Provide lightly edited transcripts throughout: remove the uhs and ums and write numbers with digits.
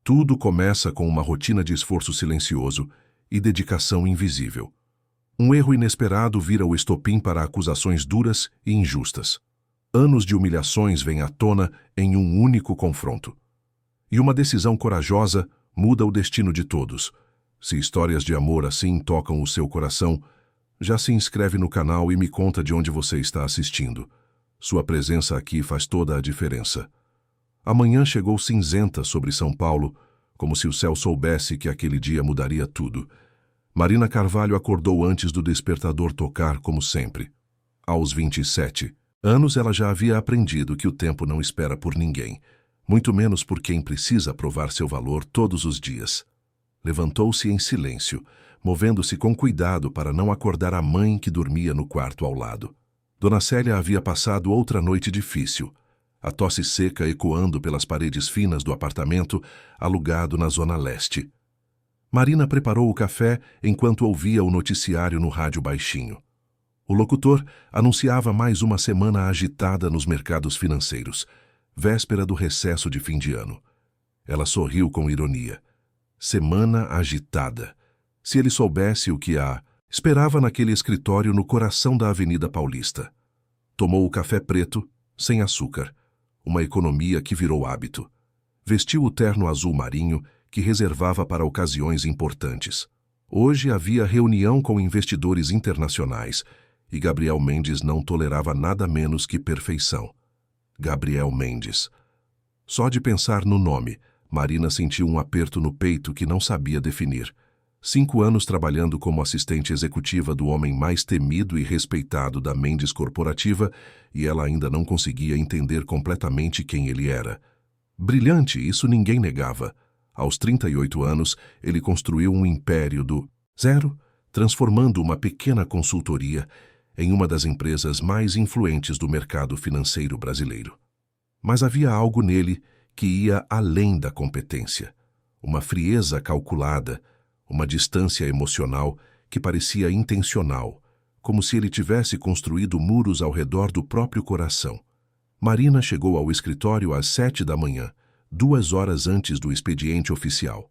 Tudo começa com uma rotina de esforço silencioso e dedicação invisível. Um erro inesperado vira o estopim para acusações duras e injustas. Anos de humilhações vêm à tona em um único confronto. E uma decisão corajosa muda o destino de todos. Se histórias de amor assim tocam o seu coração, já se inscreve no canal e me conta de onde você está assistindo. Sua presença aqui faz toda a diferença. A manhã chegou cinzenta sobre São Paulo, como se o céu soubesse que aquele dia mudaria tudo. Marina Carvalho acordou antes do despertador tocar, como sempre. Aos 27 anos, ela já havia aprendido que o tempo não espera por ninguém, muito menos por quem precisa provar seu valor todos os dias. Levantou-se em silêncio, movendo-se com cuidado para não acordar a mãe que dormia no quarto ao lado. Dona Célia havia passado outra noite difícil, a tosse seca ecoando pelas paredes finas do apartamento alugado na Zona Leste. Marina preparou o café enquanto ouvia o noticiário no rádio baixinho. O locutor anunciava mais uma semana agitada nos mercados financeiros, véspera do recesso de fim de ano. Ela sorriu com ironia. Semana agitada. Se ele soubesse o que a esperava naquele escritório no coração da Avenida Paulista. Tomou o café preto, sem açúcar, uma economia que virou hábito. Vestiu o terno azul marinho que reservava para ocasiões importantes. Hoje havia reunião com investidores internacionais e Gabriel Mendes não tolerava nada menos que perfeição. Gabriel Mendes. Só de pensar no nome, Marina sentiu um aperto no peito que não sabia definir. 5 anos trabalhando como assistente executiva do homem mais temido e respeitado da Mendes Corporativa e ela ainda não conseguia entender completamente quem ele era. Brilhante, isso ninguém negava. Aos 38 anos, ele construiu um império do zero, transformando uma pequena consultoria em uma das empresas mais influentes do mercado financeiro brasileiro. Mas havia algo nele que ia além da competência. Uma frieza calculada, uma distância emocional que parecia intencional, como se ele tivesse construído muros ao redor do próprio coração. Marina chegou ao escritório às 7 da manhã, 2 horas antes do expediente oficial.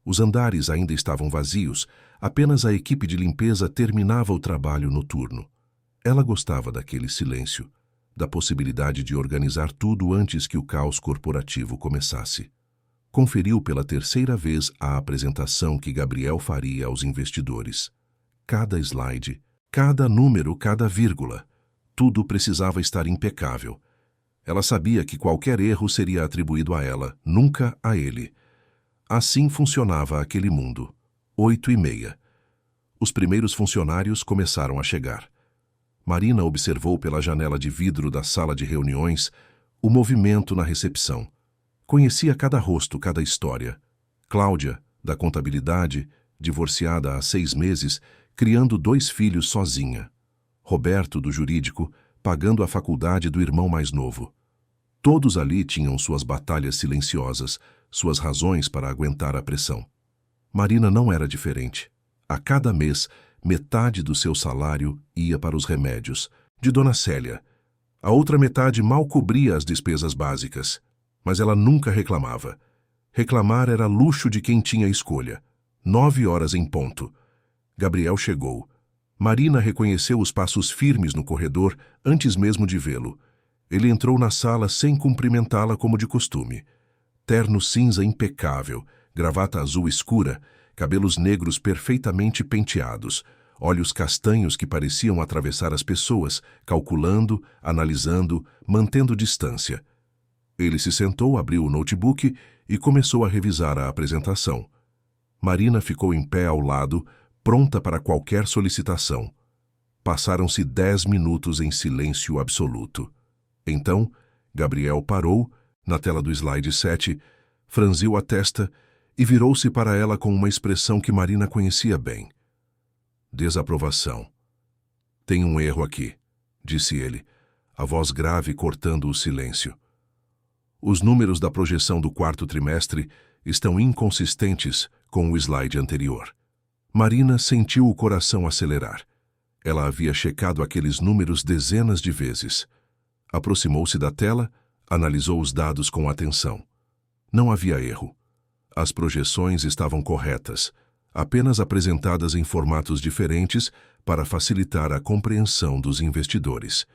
Os andares ainda estavam vazios, apenas a equipe de limpeza terminava o trabalho noturno. Ela gostava daquele silêncio, da possibilidade de organizar tudo antes que o caos corporativo começasse. Conferiu pela 3ª vez a apresentação que Gabriel faria aos investidores. Cada slide, cada número, cada vírgula, tudo precisava estar impecável. Ela sabia que qualquer erro seria atribuído a ela, nunca a ele. Assim funcionava aquele mundo. 8h30. Os primeiros funcionários começaram a chegar. Marina observou pela janela de vidro da sala de reuniões o movimento na recepção. Conhecia cada rosto, cada história. Cláudia, da contabilidade, divorciada há 6 meses, criando 2 filhos sozinha. Roberto, do jurídico, pagando a faculdade do irmão mais novo. Todos ali tinham suas batalhas silenciosas, suas razões para aguentar a pressão. Marina não era diferente. A cada mês, metade do seu salário ia para os remédios, de Dona Célia. A outra metade mal cobria as despesas básicas. Mas ela nunca reclamava. Reclamar era luxo de quem tinha escolha. 9 horas em ponto. Gabriel chegou. Marina reconheceu os passos firmes no corredor antes mesmo de vê-lo. Ele entrou na sala sem cumprimentá-la como de costume. Terno cinza impecável, gravata azul escura, cabelos negros perfeitamente penteados, olhos castanhos que pareciam atravessar as pessoas, calculando, analisando, mantendo distância. Ele se sentou, abriu o notebook e começou a revisar a apresentação. Marina ficou em pé ao lado, pronta para qualquer solicitação. Passaram-se 10 minutos em silêncio absoluto. Então, Gabriel parou, na tela do slide 7, franziu a testa e virou-se para ela com uma expressão que Marina conhecia bem. Desaprovação. Tem um erro aqui, disse ele, a voz grave cortando o silêncio. Os números da projeção do 4º trimestre estão inconsistentes com o slide anterior. Marina sentiu o coração acelerar. Ela havia checado aqueles números dezenas de vezes. Aproximou-se da tela, analisou os dados com atenção. Não havia erro. As projeções estavam corretas, apenas apresentadas em formatos diferentes para facilitar a compreensão dos investidores.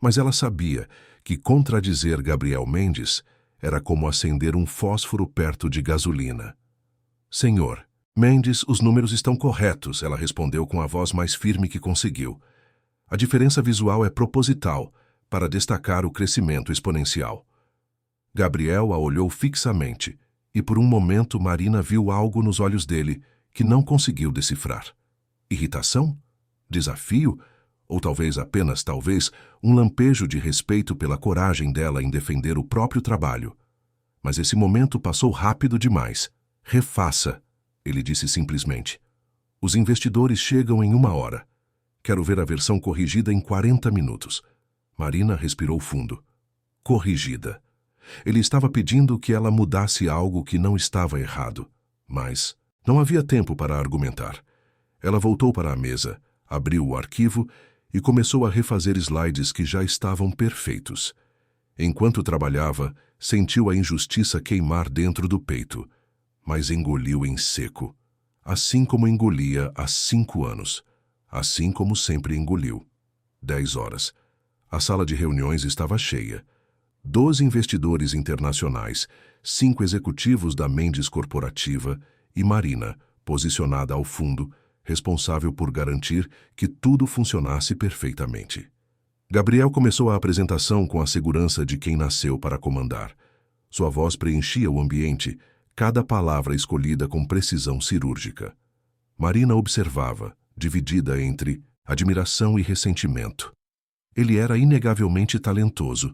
Mas ela sabia que contradizer Gabriel Mendes era como acender um fósforo perto de gasolina. Senhor Mendes, os números estão corretos, ela respondeu com a voz mais firme que conseguiu. A diferença visual é proposital, para destacar o crescimento exponencial. Gabriel a olhou fixamente, e por um momento Marina viu algo nos olhos dele que não conseguiu decifrar. Irritação? Desafio? Ou talvez apenas, um lampejo de respeito pela coragem dela em defender o próprio trabalho. Mas esse momento passou rápido demais. Refaça, ele disse simplesmente. Os investidores chegam em 1 hora. Quero ver a versão corrigida em 40 minutos. Marina respirou fundo. Corrigida. Ele estava pedindo que ela mudasse algo que não estava errado. Mas não havia tempo para argumentar. Ela voltou para a mesa, abriu o arquivo e começou a refazer slides que já estavam perfeitos. Enquanto trabalhava, sentiu a injustiça queimar dentro do peito, mas engoliu em seco, assim como engolia há 5 anos, assim como sempre engoliu. 10 horas. A sala de reuniões estava cheia. 12 investidores internacionais, 5 executivos da Mendes Corporativa e Marina, posicionada ao fundo, responsável por garantir que tudo funcionasse perfeitamente. Gabriel começou a apresentação com a segurança de quem nasceu para comandar. Sua voz preenchia o ambiente, cada palavra escolhida com precisão cirúrgica. Marina observava, dividida entre admiração e ressentimento. Ele era inegavelmente talentoso,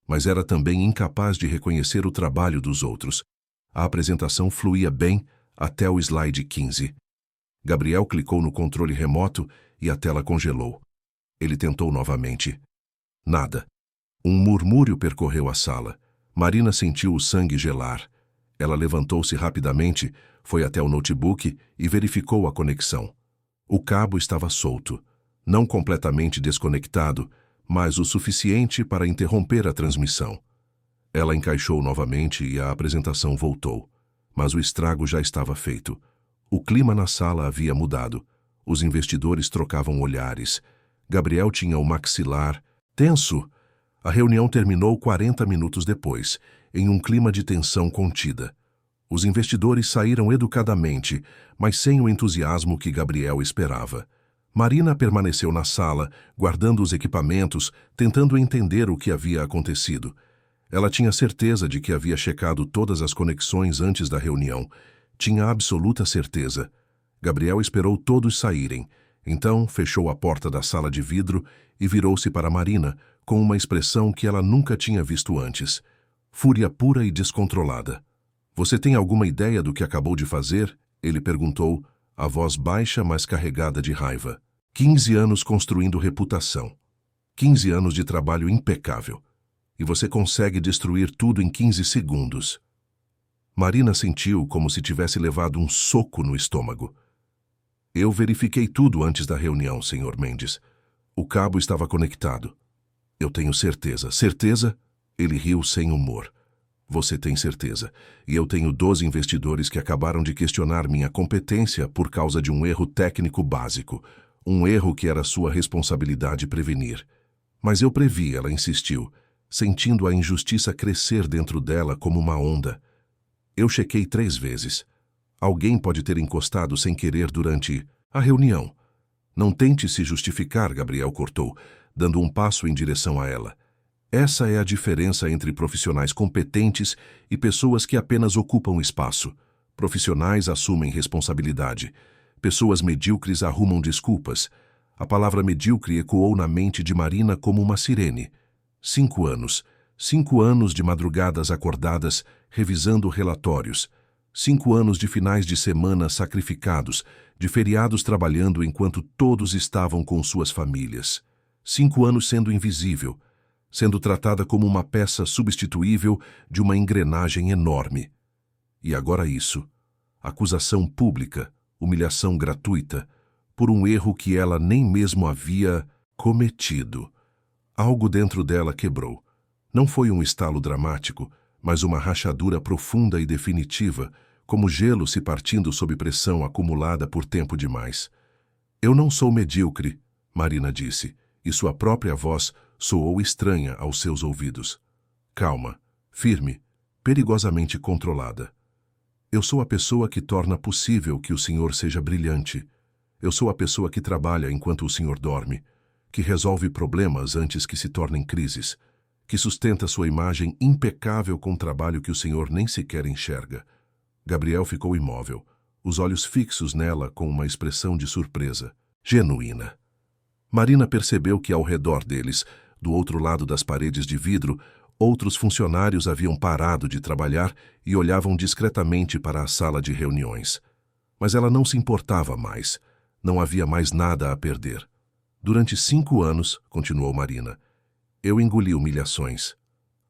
mas era também incapaz de reconhecer o trabalho dos outros. A apresentação fluía bem até o slide 15. Gabriel clicou no controle remoto e a tela congelou. Ele tentou novamente. Nada. Um murmúrio percorreu a sala. Marina sentiu o sangue gelar. Ela levantou-se rapidamente, foi até o notebook e verificou a conexão. O cabo estava solto, não completamente desconectado, mas o suficiente para interromper a transmissão. Ela encaixou novamente e a apresentação voltou, mas o estrago já estava feito. O clima na sala havia mudado. Os investidores trocavam olhares. Gabriel tinha o maxilar tenso. A reunião terminou 40 minutos depois, em um clima de tensão contida. Os investidores saíram educadamente, mas sem o entusiasmo que Gabriel esperava. Marina permaneceu na sala, guardando os equipamentos, tentando entender o que havia acontecido. Ela tinha certeza de que havia checado todas as conexões antes da reunião. Tinha absoluta certeza. Gabriel esperou todos saírem. Então, fechou a porta da sala de vidro e virou-se para Marina, com uma expressão que ela nunca tinha visto antes. Fúria pura e descontrolada. Você tem alguma ideia do que acabou de fazer? Ele perguntou, a voz baixa, mas carregada de raiva. 15 anos construindo reputação. 15 anos de trabalho impecável. E você consegue destruir tudo em 15 segundos. Marina sentiu como se tivesse levado um soco no estômago. Eu verifiquei tudo antes da reunião, Sr. Mendes. O cabo estava conectado. Eu tenho certeza. Certeza? Ele riu sem humor. Você tem certeza. E eu tenho 12 investidores que acabaram de questionar minha competência por causa de um erro técnico básico. Um erro que era sua responsabilidade prevenir. Mas eu previ, ela insistiu, sentindo a injustiça crescer dentro dela como uma onda. Eu chequei 3 vezes. Alguém pode ter encostado sem querer durante a reunião. Não tente se justificar, Gabriel cortou, dando um passo em direção a ela. Essa é a diferença entre profissionais competentes e pessoas que apenas ocupam espaço. Profissionais assumem responsabilidade. Pessoas medíocres arrumam desculpas. A palavra medíocre ecoou na mente de Marina como uma sirene. 5 anos. 5 anos de madrugadas acordadas, revisando relatórios. 5 anos de finais de semana sacrificados, de feriados trabalhando enquanto todos estavam com suas famílias. 5 anos sendo invisível, sendo tratada como uma peça substituível de uma engrenagem enorme. E agora isso. Acusação pública, humilhação gratuita, por um erro que ela nem mesmo havia cometido. Algo dentro dela quebrou. Não foi um estalo dramático, mas uma rachadura profunda e definitiva, como gelo se partindo sob pressão acumulada por tempo demais. Eu não sou medíocre, Marina disse, e sua própria voz soou estranha aos seus ouvidos. Calma, firme, perigosamente controlada. Eu sou a pessoa que torna possível que o senhor seja brilhante. Eu sou a pessoa que trabalha enquanto o senhor dorme, que resolve problemas antes que se tornem crises, que sustenta sua imagem impecável com um trabalho que o senhor nem sequer enxerga. Gabriel ficou imóvel, os olhos fixos nela com uma expressão de surpresa, genuína. Marina percebeu que ao redor deles, do outro lado das paredes de vidro, outros funcionários haviam parado de trabalhar e olhavam discretamente para a sala de reuniões. Mas ela não se importava mais. Não havia mais nada a perder. Durante 5 anos, continuou Marina, eu engoli humilhações.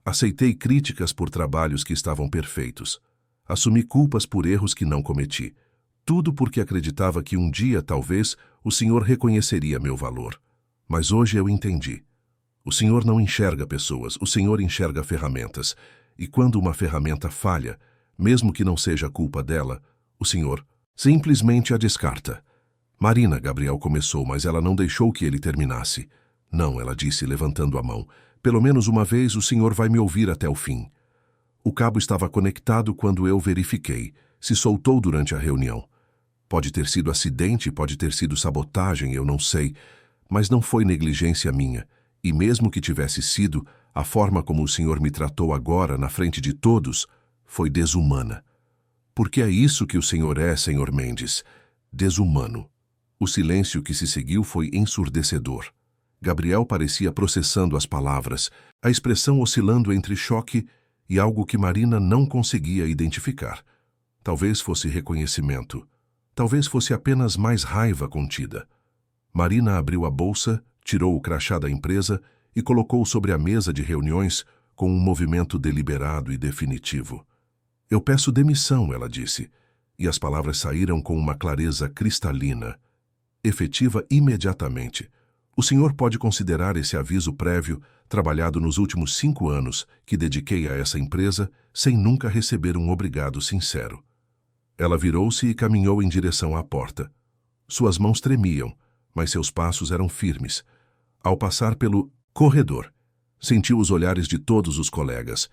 Aceitei críticas por trabalhos que estavam perfeitos. Assumi culpas por erros que não cometi. Tudo porque acreditava que um dia, talvez, o senhor reconheceria meu valor. Mas hoje eu entendi. O senhor não enxerga pessoas, o senhor enxerga ferramentas. E quando uma ferramenta falha, mesmo que não seja culpa dela, o senhor simplesmente a descarta. Marina, Gabriel começou, mas ela não deixou que ele terminasse. Não, ela disse, levantando a mão. Pelo menos uma vez o senhor vai me ouvir até o fim. O cabo estava conectado quando eu verifiquei. Se soltou durante a reunião. Pode ter sido acidente, pode ter sido sabotagem, eu não sei. Mas não foi negligência minha. E mesmo que tivesse sido, a forma como o senhor me tratou agora, na frente de todos, foi desumana. Porque é isso que o senhor é, senhor Mendes. Desumano. O silêncio que se seguiu foi ensurdecedor. Gabriel parecia processando as palavras, a expressão oscilando entre choque e algo que Marina não conseguia identificar. Talvez fosse reconhecimento. Talvez fosse apenas mais raiva contida. Marina abriu a bolsa, tirou o crachá da empresa e colocou sobre a mesa de reuniões com um movimento deliberado e definitivo. Eu peço demissão, ela disse, e as palavras saíram com uma clareza cristalina. Efetiva imediatamente. O senhor pode considerar esse aviso prévio, trabalhado nos últimos 5 anos, que dediquei a essa empresa, sem nunca receber um obrigado sincero. Ela virou-se e caminhou em direção à porta. Suas mãos tremiam, mas seus passos eram firmes. Ao passar pelo corredor, sentiu os olhares de todos os colegas.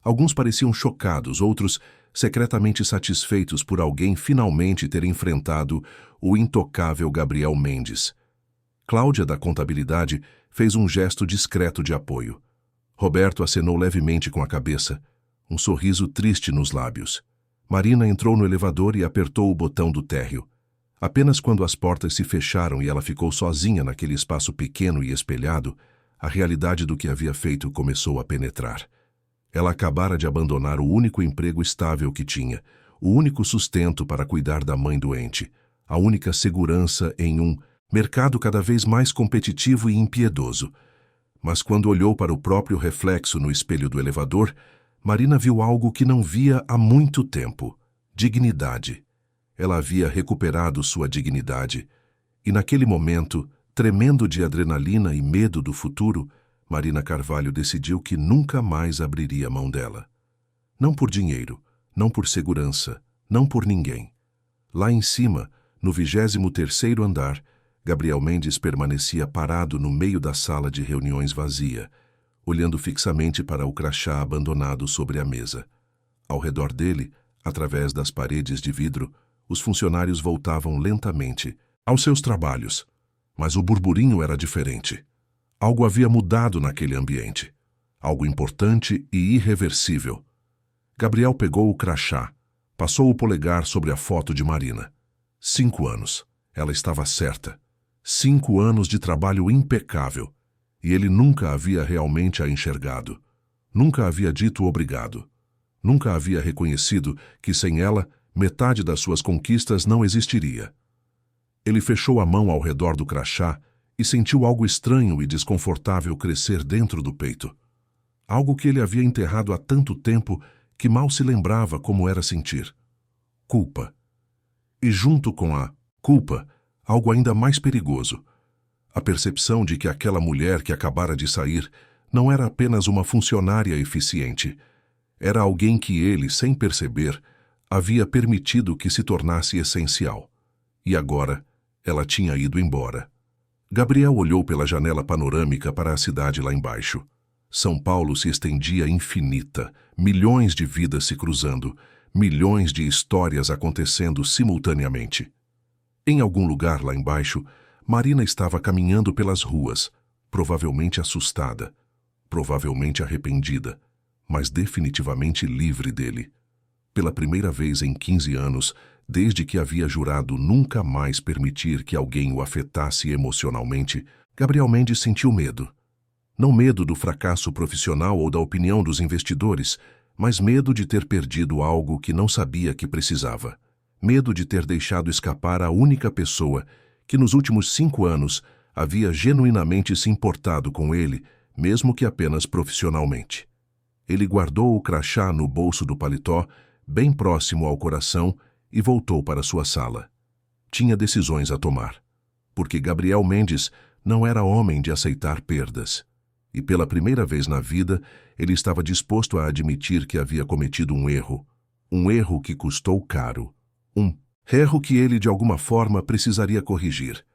Alguns pareciam chocados, outros secretamente satisfeitos por alguém finalmente ter enfrentado o intocável Gabriel Mendes. Cláudia, da contabilidade, fez um gesto discreto de apoio. Roberto acenou levemente com a cabeça, um sorriso triste nos lábios. Marina entrou no elevador e apertou o botão do térreo. Apenas quando as portas se fecharam e ela ficou sozinha naquele espaço pequeno e espelhado, a realidade do que havia feito começou a penetrar. Ela acabara de abandonar o único emprego estável que tinha, o único sustento para cuidar da mãe doente, a única segurança em um mercado cada vez mais competitivo e impiedoso. Mas quando olhou para o próprio reflexo no espelho do elevador, Marina viu algo que não via há muito tempo: dignidade. Ela havia recuperado sua dignidade, e naquele momento, tremendo de adrenalina e medo do futuro, Marina Carvalho decidiu que nunca mais abriria mão dela. Não por dinheiro, não por segurança, não por ninguém. Lá em cima, no 23º andar, Gabriel Mendes permanecia parado no meio da sala de reuniões vazia, olhando fixamente para o crachá abandonado sobre a mesa. Ao redor dele, através das paredes de vidro, os funcionários voltavam lentamente aos seus trabalhos. Mas o burburinho era diferente. Algo havia mudado naquele ambiente. Algo importante e irreversível. Gabriel pegou o crachá, passou o polegar sobre a foto de Marina. 5 anos. Ela estava certa. 5 anos de trabalho impecável. E ele nunca havia realmente a enxergado. Nunca havia dito obrigado. Nunca havia reconhecido que sem ela, metade das suas conquistas não existiria. Ele fechou a mão ao redor do crachá e sentiu algo estranho e desconfortável crescer dentro do peito. Algo que ele havia enterrado há tanto tempo que mal se lembrava como era sentir. Culpa. E junto com a culpa, algo ainda mais perigoso. A percepção de que aquela mulher que acabara de sair não era apenas uma funcionária eficiente. Era alguém que ele, sem perceber, Havia permitido que se tornasse essencial. E agora, ela tinha ido embora. Gabriel olhou pela janela panorâmica para a cidade lá embaixo. São Paulo se estendia infinita, milhões de vidas se cruzando, milhões de histórias acontecendo simultaneamente. Em algum lugar lá embaixo, Marina estava caminhando pelas ruas, provavelmente assustada, provavelmente arrependida, mas definitivamente livre dele. Pela primeira vez em 15 anos, desde que havia jurado nunca mais permitir que alguém o afetasse emocionalmente, Gabriel Mendes sentiu medo. Não medo do fracasso profissional ou da opinião dos investidores, mas medo de ter perdido algo que não sabia que precisava. Medo de ter deixado escapar a única pessoa que nos últimos 5 anos havia genuinamente se importado com ele, mesmo que apenas profissionalmente. Ele guardou o crachá no bolso do paletó, bem próximo ao coração, e voltou para sua sala. Tinha decisões a tomar, porque Gabriel Mendes não era homem de aceitar perdas. E pela primeira vez na vida, ele estava disposto a admitir que havia cometido um erro que custou caro, um erro que ele de alguma forma precisaria corrigir.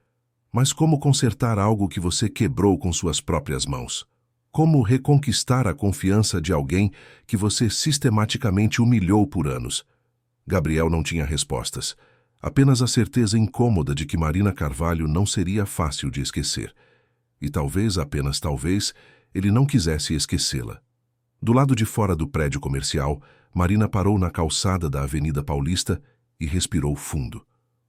Mas como consertar algo que você quebrou com suas próprias mãos? Como reconquistar a confiança de alguém que você sistematicamente humilhou por anos? Gabriel não tinha respostas, apenas a certeza incômoda de que Marina Carvalho não seria fácil de esquecer. E talvez, apenas talvez, ele não quisesse esquecê-la. Do lado de fora do prédio comercial, Marina parou na calçada da Avenida Paulista e respirou fundo.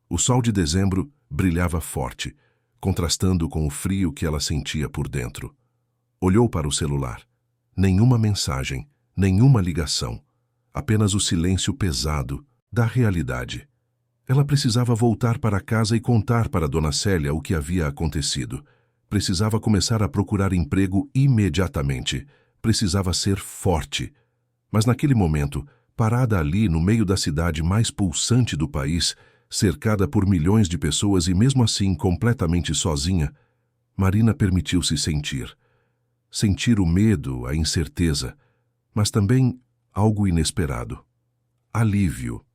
O sol de dezembro brilhava forte, contrastando com o frio que ela sentia por dentro. Olhou para o celular. Nenhuma mensagem, nenhuma ligação. Apenas o silêncio pesado da realidade. Ela precisava voltar para casa e contar para Dona Célia o que havia acontecido. Precisava começar a procurar emprego imediatamente. Precisava ser forte. Mas naquele momento, parada ali no meio da cidade mais pulsante do país, cercada por milhões de pessoas e mesmo assim completamente sozinha, Marina permitiu-se sentir. Sentir o medo, a incerteza, mas também algo inesperado. Alívio.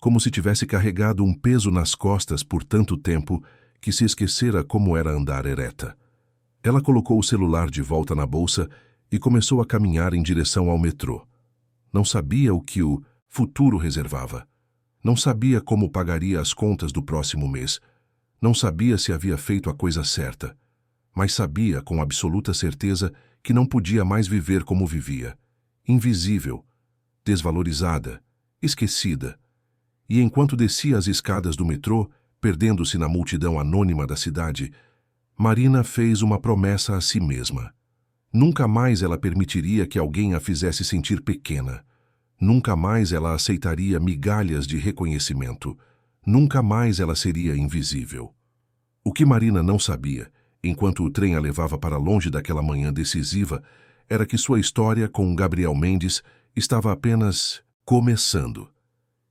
Como se tivesse carregado um peso nas costas por tanto tempo que se esquecera como era andar ereta. Ela colocou o celular de volta na bolsa e começou a caminhar em direção ao metrô. Não sabia o que o futuro reservava. Não sabia como pagaria as contas do próximo mês. Não sabia se havia feito a coisa certa. Mas sabia com absoluta certeza que não podia mais viver como vivia. Invisível, desvalorizada, esquecida. E enquanto descia as escadas do metrô, perdendo-se na multidão anônima da cidade, Marina fez uma promessa a si mesma. Nunca mais ela permitiria que alguém a fizesse sentir pequena. Nunca mais ela aceitaria migalhas de reconhecimento. Nunca mais ela seria invisível. O que Marina não sabia, enquanto o trem a levava para longe daquela manhã decisiva, era que sua história com Gabriel Mendes estava apenas começando.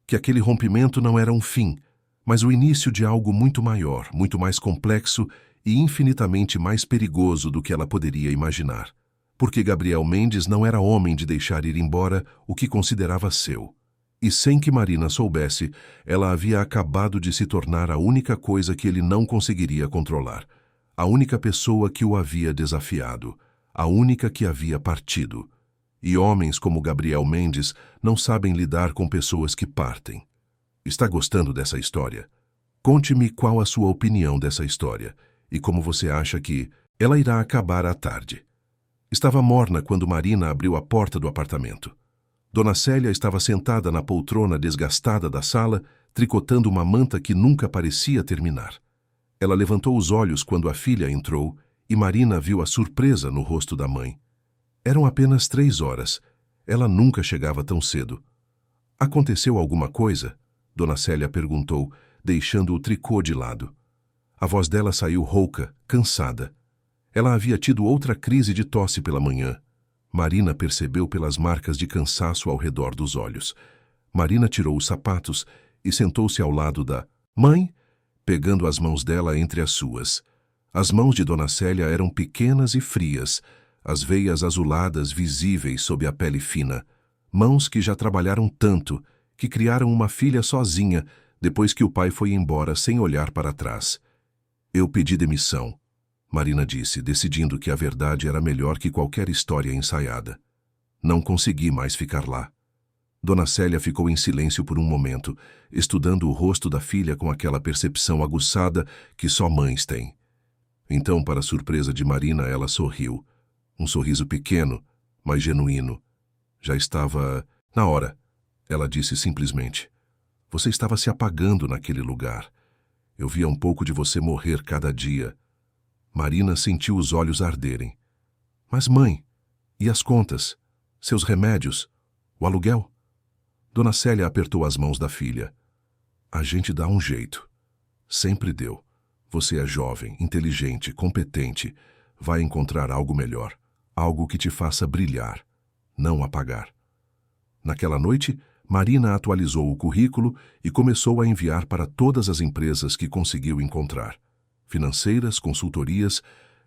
Que aquele rompimento não era um fim, mas o início de algo muito maior, muito mais complexo e infinitamente mais perigoso do que ela poderia imaginar. Porque Gabriel Mendes não era homem de deixar ir embora o que considerava seu. E sem que Marina soubesse, ela havia acabado de se tornar a única coisa que ele não conseguiria controlar. A única pessoa que o havia desafiado. A única que havia partido. E homens como Gabriel Mendes não sabem lidar com pessoas que partem. Está gostando dessa história? Conte-me qual a sua opinião dessa história e como você acha que ela irá acabar à tarde. Estava morna quando Marina abriu a porta do apartamento. Dona Célia estava sentada na poltrona desgastada da sala, tricotando uma manta que nunca parecia terminar. Ela levantou os olhos quando a filha entrou e Marina viu a surpresa no rosto da mãe. Eram apenas 3 horas. Ela nunca chegava tão cedo. Aconteceu alguma coisa? Dona Célia perguntou, deixando o tricô de lado. A voz dela saiu rouca, cansada. Ela havia tido outra crise de tosse pela manhã. Marina percebeu pelas marcas de cansaço ao redor dos olhos. Marina tirou os sapatos e sentou-se ao lado da mãe, pegando as mãos dela entre as suas. As mãos de Dona Célia eram pequenas e frias, as veias azuladas visíveis sob a pele fina. Mãos que já trabalharam tanto, que criaram uma filha sozinha depois que o pai foi embora sem olhar para trás. Eu pedi demissão, Marina disse, decidindo que a verdade era melhor que qualquer história ensaiada. Não consegui mais ficar lá. Dona Célia ficou em silêncio por um momento, estudando o rosto da filha com aquela percepção aguçada que só mães têm. Então, para surpresa de Marina, ela sorriu. Um sorriso pequeno, mas genuíno. Já estava na hora, ela disse simplesmente. Você estava se apagando naquele lugar. Eu via um pouco de você morrer cada dia. Marina sentiu os olhos arderem. Mas, mãe, e as contas? Seus remédios? O aluguel? Dona Célia apertou as mãos da filha. A gente dá um jeito. Sempre deu. Você é jovem, inteligente, competente. Vai encontrar algo melhor. Algo que te faça brilhar, não apagar. Naquela noite, Marina atualizou o currículo e começou a enviar para todas as empresas que conseguiu encontrar. Financeiras, consultorias,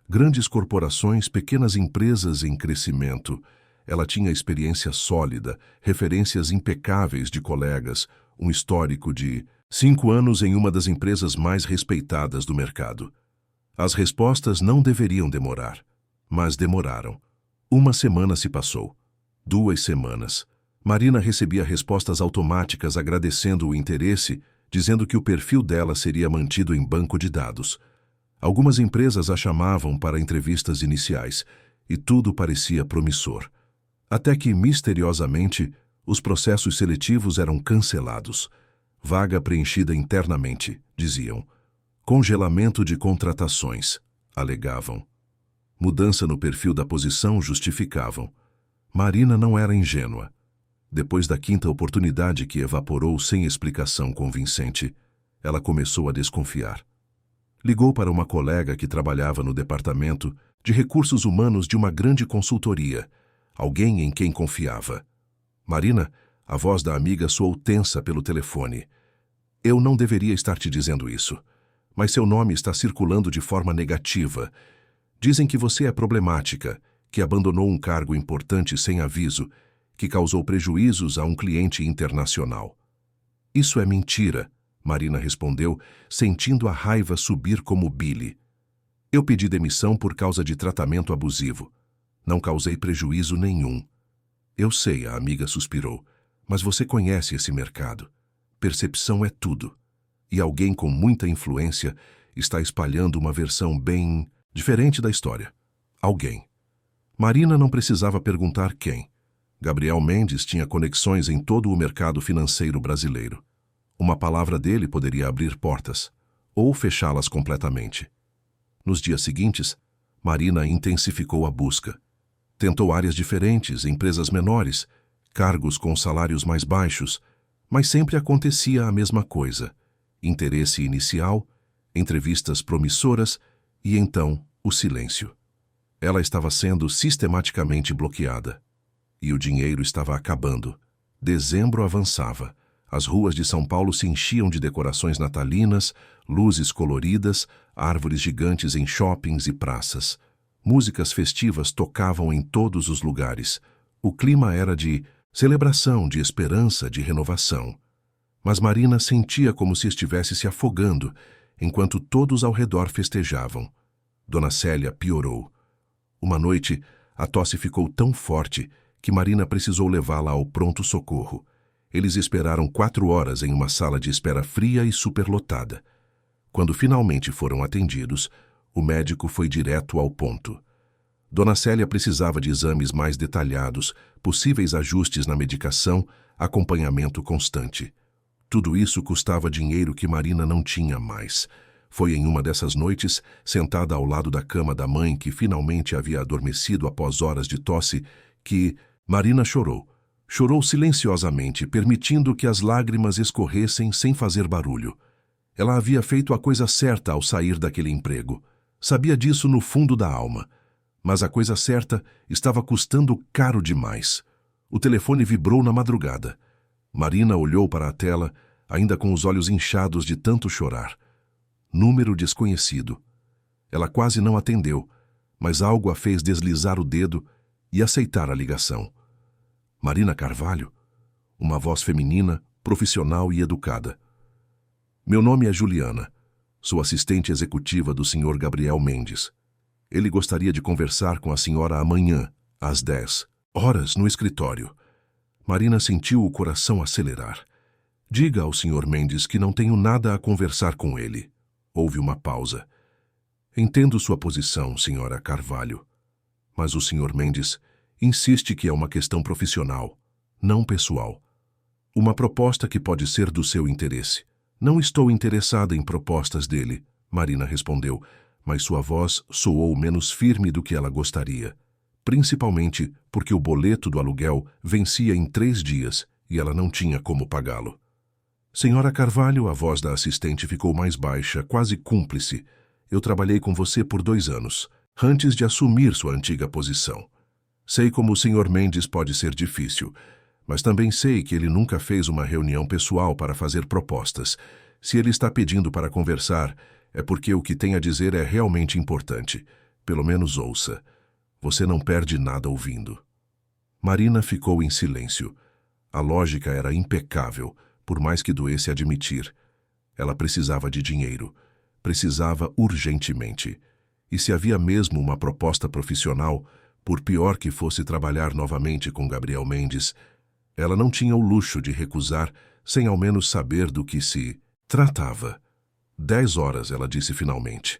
grandes corporações, pequenas empresas em crescimento. Ela tinha experiência sólida, referências impecáveis de colegas, um histórico de 5 anos em uma das empresas mais respeitadas do mercado. As respostas não deveriam demorar, mas demoraram. 1 semana se passou. 2 semanas. Marina recebia respostas automáticas agradecendo o interesse, dizendo que o perfil dela seria mantido em banco de dados. Algumas empresas a chamavam para entrevistas iniciais, e tudo parecia promissor. Até que, misteriosamente, os processos seletivos eram cancelados. Vaga preenchida internamente, diziam. Congelamento de contratações, alegavam. Mudança no perfil da posição, justificavam. Marina não era ingênua. Depois da 5ª oportunidade que evaporou sem explicação convincente, ela começou a desconfiar. Ligou para uma colega que trabalhava no departamento de recursos humanos de uma grande consultoria, alguém em quem confiava. Marina, a voz da amiga soou tensa pelo telefone. Eu não deveria estar te dizendo isso, mas seu nome está circulando de forma negativa. Dizem que você é problemática, que abandonou um cargo importante sem aviso, que causou prejuízos a um cliente internacional. Isso é mentira, Marina respondeu, sentindo a raiva subir como bile. Eu pedi demissão por causa de tratamento abusivo. Não causei prejuízo nenhum. Eu sei, a amiga suspirou, mas você conhece esse mercado. Percepção é tudo. E alguém com muita influência está espalhando uma versão bem diferente da história. Alguém. Marina não precisava perguntar quem. Gabriel Mendes tinha conexões em todo o mercado financeiro brasileiro. Uma palavra dele poderia abrir portas, ou fechá-las completamente. Nos dias seguintes, Marina intensificou a busca. Tentou áreas diferentes, empresas menores, cargos com salários mais baixos, mas sempre acontecia a mesma coisa. Interesse inicial, entrevistas promissoras e então o silêncio. Ela estava sendo sistematicamente bloqueada. E o dinheiro estava acabando. Dezembro avançava. As ruas de São Paulo se enchiam de decorações natalinas, luzes coloridas, árvores gigantes em shoppings e praças. Músicas festivas tocavam em todos os lugares. O clima era de celebração, de esperança, de renovação. Mas Marina sentia como se estivesse se afogando, enquanto todos ao redor festejavam. Dona Célia piorou. Uma noite, a tosse ficou tão forte que Marina precisou levá-la ao pronto-socorro. Eles esperaram 4 horas em uma sala de espera fria e superlotada. Quando finalmente foram atendidos, o médico foi direto ao ponto. Dona Célia precisava de exames mais detalhados, possíveis ajustes na medicação, acompanhamento constante. Tudo isso custava dinheiro que Marina não tinha mais. Foi em uma dessas noites, sentada ao lado da cama da mãe que finalmente havia adormecido após horas de tosse, que Marina chorou. Chorou silenciosamente, permitindo que as lágrimas escorressem sem fazer barulho. Ela havia feito a coisa certa ao sair daquele emprego. Sabia disso no fundo da alma. Mas a coisa certa estava custando caro demais. O telefone vibrou na madrugada. Marina olhou para a tela, ainda com os olhos inchados de tanto chorar. Número desconhecido. Ela quase não atendeu, mas algo a fez deslizar o dedo e aceitar a ligação. Marina Carvalho? Uma voz feminina, profissional e educada. Meu nome é Juliana. Sou assistente executiva do Sr. Gabriel Mendes. Ele gostaria de conversar com a senhora amanhã, às 10h, no escritório. Marina sentiu o coração acelerar. Diga ao Sr. Mendes que não tenho nada a conversar com ele. Houve uma pausa. Entendo sua posição, senhora Carvalho. Mas o Sr. Mendes insiste que é uma questão profissional, não pessoal. Uma proposta que pode ser do seu interesse. Não estou interessada em propostas dele, Marina respondeu, mas sua voz soou menos firme do que ela gostaria. Principalmente porque o boleto do aluguel vencia em 3 dias e ela não tinha como pagá-lo. Senhora Carvalho, a voz da assistente ficou mais baixa, quase cúmplice. Eu trabalhei com você por 2 anos, antes de assumir sua antiga posição. Sei como o Sr. Mendes pode ser difícil, mas também sei que ele nunca fez uma reunião pessoal para fazer propostas. Se ele está pedindo para conversar, é porque o que tem a dizer é realmente importante. Pelo menos ouça. Você não perde nada ouvindo. Marina ficou em silêncio. A lógica era impecável, por mais que doesse admitir. Ela precisava de dinheiro. Precisava urgentemente. E se havia mesmo uma proposta profissional, por pior que fosse trabalhar novamente com Gabriel Mendes, ela não tinha o luxo de recusar sem ao menos saber do que se tratava. 10h, ela disse finalmente.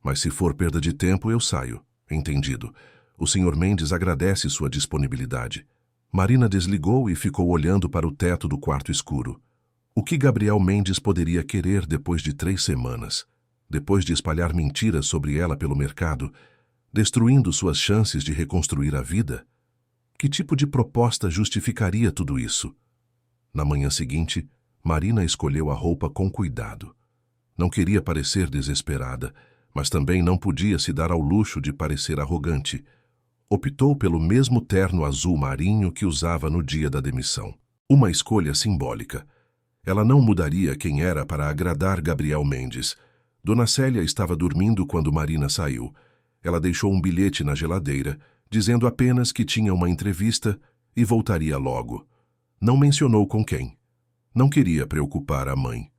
Mas se for perda de tempo, eu saio. Entendido. O Sr. Mendes agradece sua disponibilidade. Marina desligou e ficou olhando para o teto do quarto escuro. O que Gabriel Mendes poderia querer depois de 3 semanas? Depois de espalhar mentiras sobre ela pelo mercado, destruindo suas chances de reconstruir a vida? Que tipo de proposta justificaria tudo isso? Na manhã seguinte, Marina escolheu a roupa com cuidado. Não queria parecer desesperada, mas também não podia se dar ao luxo de parecer arrogante. Optou pelo mesmo terno azul marinho que usava no dia da demissão. Uma escolha simbólica. Ela não mudaria quem era para agradar Gabriel Mendes. Dona Célia estava dormindo quando Marina saiu. Ela deixou um bilhete na geladeira, dizendo apenas que tinha uma entrevista e voltaria logo. Não mencionou com quem. Não queria preocupar a mãe.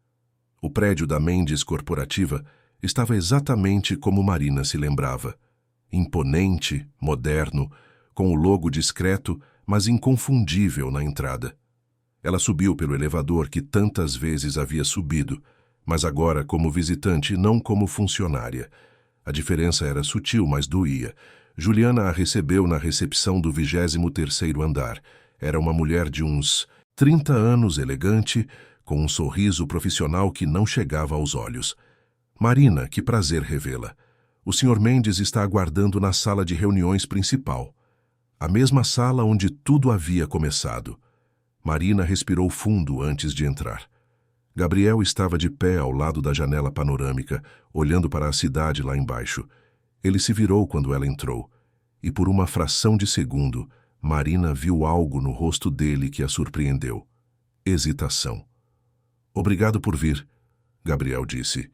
O prédio da Mendes Corporativa estava exatamente como Marina se lembrava. Imponente, moderno, com o logo discreto, mas inconfundível na entrada. Ela subiu pelo elevador que tantas vezes havia subido, mas agora como visitante, não como funcionária. A diferença era sutil, mas doía. Juliana a recebeu na recepção do 23º andar. Era uma mulher de uns 30 anos, elegante, com um sorriso profissional que não chegava aos olhos. Marina, que prazer revê-la. O Sr. Mendes está aguardando na sala de reuniões principal. A mesma sala onde tudo havia começado. Marina respirou fundo antes de entrar. Gabriel estava de pé ao lado da janela panorâmica, olhando para a cidade lá embaixo. Ele se virou quando ela entrou, e por uma fração de segundo, Marina viu algo no rosto dele que a surpreendeu. Hesitação. Obrigado por vir, Gabriel disse.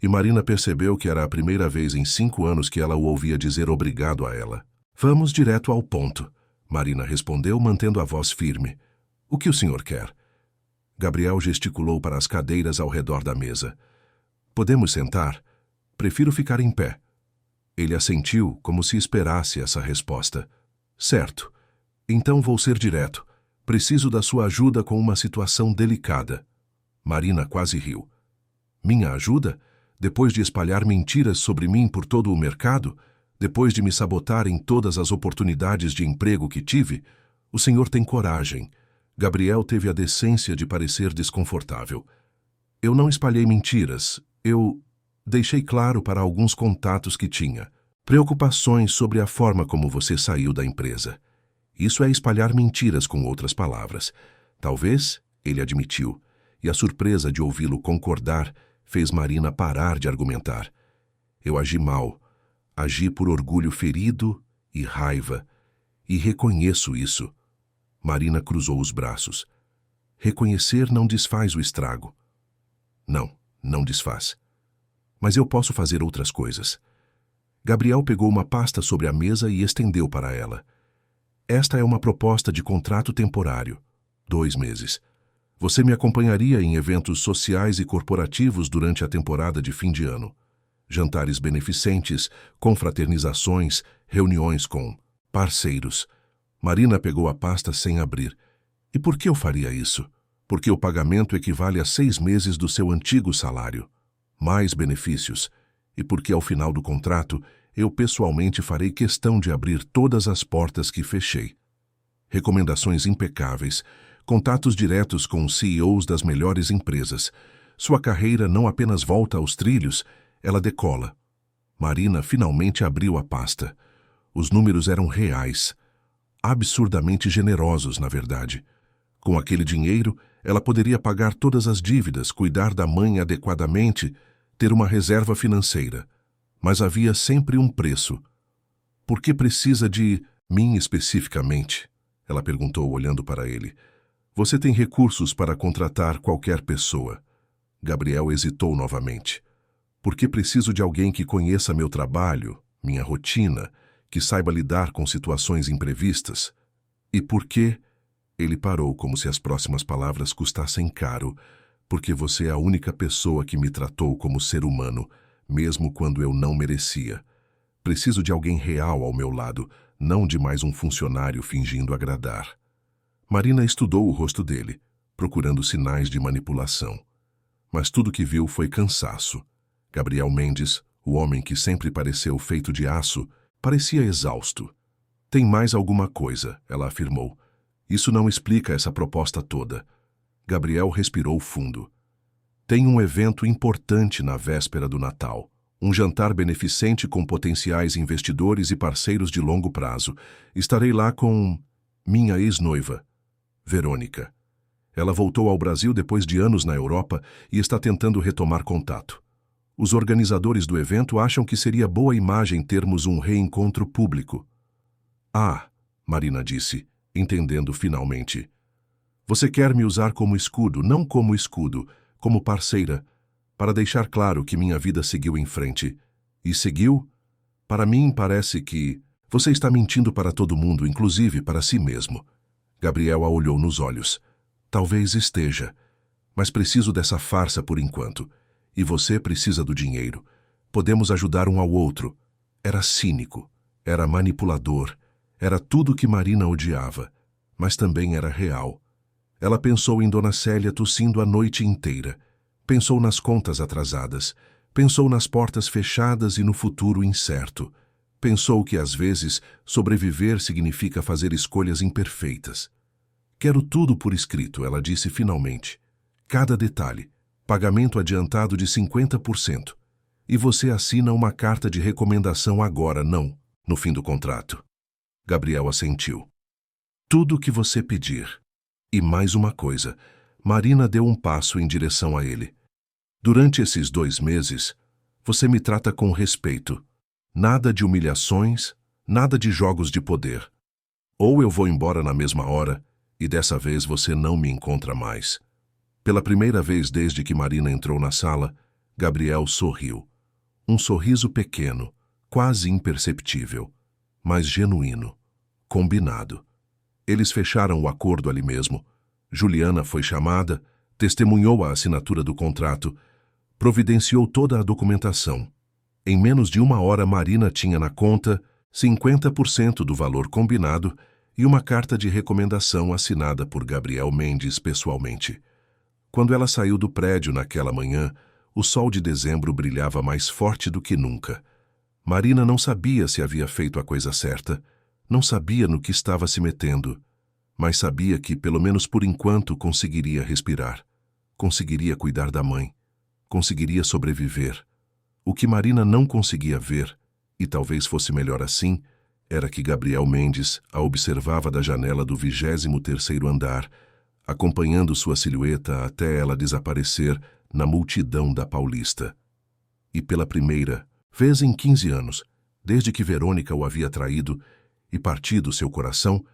E Marina percebeu que era a primeira vez em 5 anos que ela o ouvia dizer obrigado a ela. Vamos direto ao ponto, Marina respondeu, mantendo a voz firme. O que o senhor quer? Gabriel gesticulou para as cadeiras ao redor da mesa. Podemos sentar? Prefiro ficar em pé. Ele assentiu, como se esperasse essa resposta. Certo. Então vou ser direto. Preciso da sua ajuda com uma situação delicada. Marina quase riu. Minha ajuda? Depois de espalhar mentiras sobre mim por todo o mercado? Depois de me sabotar em todas as oportunidades de emprego que tive? O senhor tem coragem. Gabriel teve a decência de parecer desconfortável. Eu não espalhei mentiras. Eu deixei claro para alguns contatos que tinha. Preocupações sobre a forma como você saiu da empresa. Isso é espalhar mentiras, com outras palavras. Talvez, ele admitiu, e a surpresa de ouvi-lo concordar fez Marina parar de argumentar. Eu agi mal. Agi por orgulho ferido e raiva. E reconheço isso. Marina cruzou os braços. Reconhecer não desfaz o estrago. Não, não desfaz. Mas eu posso fazer outras coisas. Gabriel pegou uma pasta sobre a mesa e estendeu para ela. Esta é uma proposta de contrato temporário. 2 meses. Você me acompanharia em eventos sociais e corporativos durante a temporada de fim de ano. Jantares beneficentes, confraternizações, reuniões com parceiros. Marina pegou a pasta sem abrir. E por que eu faria isso? Porque o pagamento equivale a 6 meses do seu antigo salário. Mais benefícios. E porque ao final do contrato, eu pessoalmente farei questão de abrir todas as portas que fechei. Recomendações impecáveis, contatos diretos com os CEOs das melhores empresas. Sua carreira não apenas volta aos trilhos, ela decola. Marina finalmente abriu a pasta. Os números eram reais. Absurdamente generosos, na verdade. Com aquele dinheiro, ela poderia pagar todas as dívidas, cuidar da mãe adequadamente, ter uma reserva financeira. Mas havia sempre um preço. Por que precisa de mim especificamente? Ela perguntou, olhando para ele. Você tem recursos para contratar qualquer pessoa. Gabriel hesitou novamente. Por que preciso de alguém que conheça meu trabalho, minha rotina, que saiba lidar com situações imprevistas? E por que? Ele parou como se as próximas palavras custassem caro. Porque você é a única pessoa que me tratou como ser humano, mesmo quando eu não merecia. Preciso de alguém real ao meu lado, não de mais um funcionário fingindo agradar. Marina estudou o rosto dele, procurando sinais de manipulação. Mas tudo que viu foi cansaço. Gabriel Mendes, o homem que sempre pareceu feito de aço, parecia exausto. Tem mais alguma coisa, ela afirmou. Isso não explica essa proposta toda. Gabriel respirou fundo. Tem um evento importante na véspera do Natal. Um jantar beneficente com potenciais investidores e parceiros de longo prazo. Estarei lá com minha ex-noiva, Verônica. Ela voltou ao Brasil depois de anos na Europa e está tentando retomar contato. Os organizadores do evento acham que seria boa imagem termos um reencontro público. Ah, Marina disse, entendendo finalmente. Você quer me usar como escudo, não como escudo, como parceira, para deixar claro que minha vida seguiu em frente. E seguiu? Para mim parece que você está mentindo para todo mundo, inclusive para si mesmo. Gabriel a olhou nos olhos. Talvez esteja, mas preciso dessa farsa por enquanto. E você precisa do dinheiro. Podemos ajudar um ao outro. Era cínico, era manipulador, era tudo que Marina odiava, mas também era real. Ela pensou em Dona Célia tossindo a noite inteira. Pensou nas contas atrasadas. Pensou nas portas fechadas e no futuro incerto. Pensou que, às vezes, sobreviver significa fazer escolhas imperfeitas. Quero tudo por escrito, ela disse finalmente. Cada detalhe. Pagamento adiantado de 50%. E você assina uma carta de recomendação agora, não, no fim do contrato. Gabriel assentiu. Tudo o que você pedir. E mais uma coisa. Marina deu um passo em direção a ele. Durante esses 2 meses, você me trata com respeito. Nada de humilhações, nada de jogos de poder. Ou eu vou embora na mesma hora, e dessa vez você não me encontra mais. Pela primeira vez desde que Marina entrou na sala, Gabriel sorriu. Um sorriso pequeno, quase imperceptível, mas genuíno, combinado. Eles fecharam o acordo ali mesmo. Juliana foi chamada, testemunhou a assinatura do contrato, providenciou toda a documentação. Em menos de 1 hora, Marina tinha na conta 50% do valor combinado e uma carta de recomendação assinada por Gabriel Mendes pessoalmente. Quando ela saiu do prédio naquela manhã, o sol de dezembro brilhava mais forte do que nunca. Marina não sabia se havia feito a coisa certa, não sabia no que estava se metendo, mas sabia que, pelo menos por enquanto, conseguiria respirar, conseguiria cuidar da mãe, conseguiria sobreviver. O que Marina não conseguia ver, e talvez fosse melhor assim, era que Gabriel Mendes a observava da janela do 23º andar, acompanhando sua silhueta até ela desaparecer na multidão da Paulista. E pela primeira vez em 15 anos, desde que Verônica o havia traído e partido seu coração,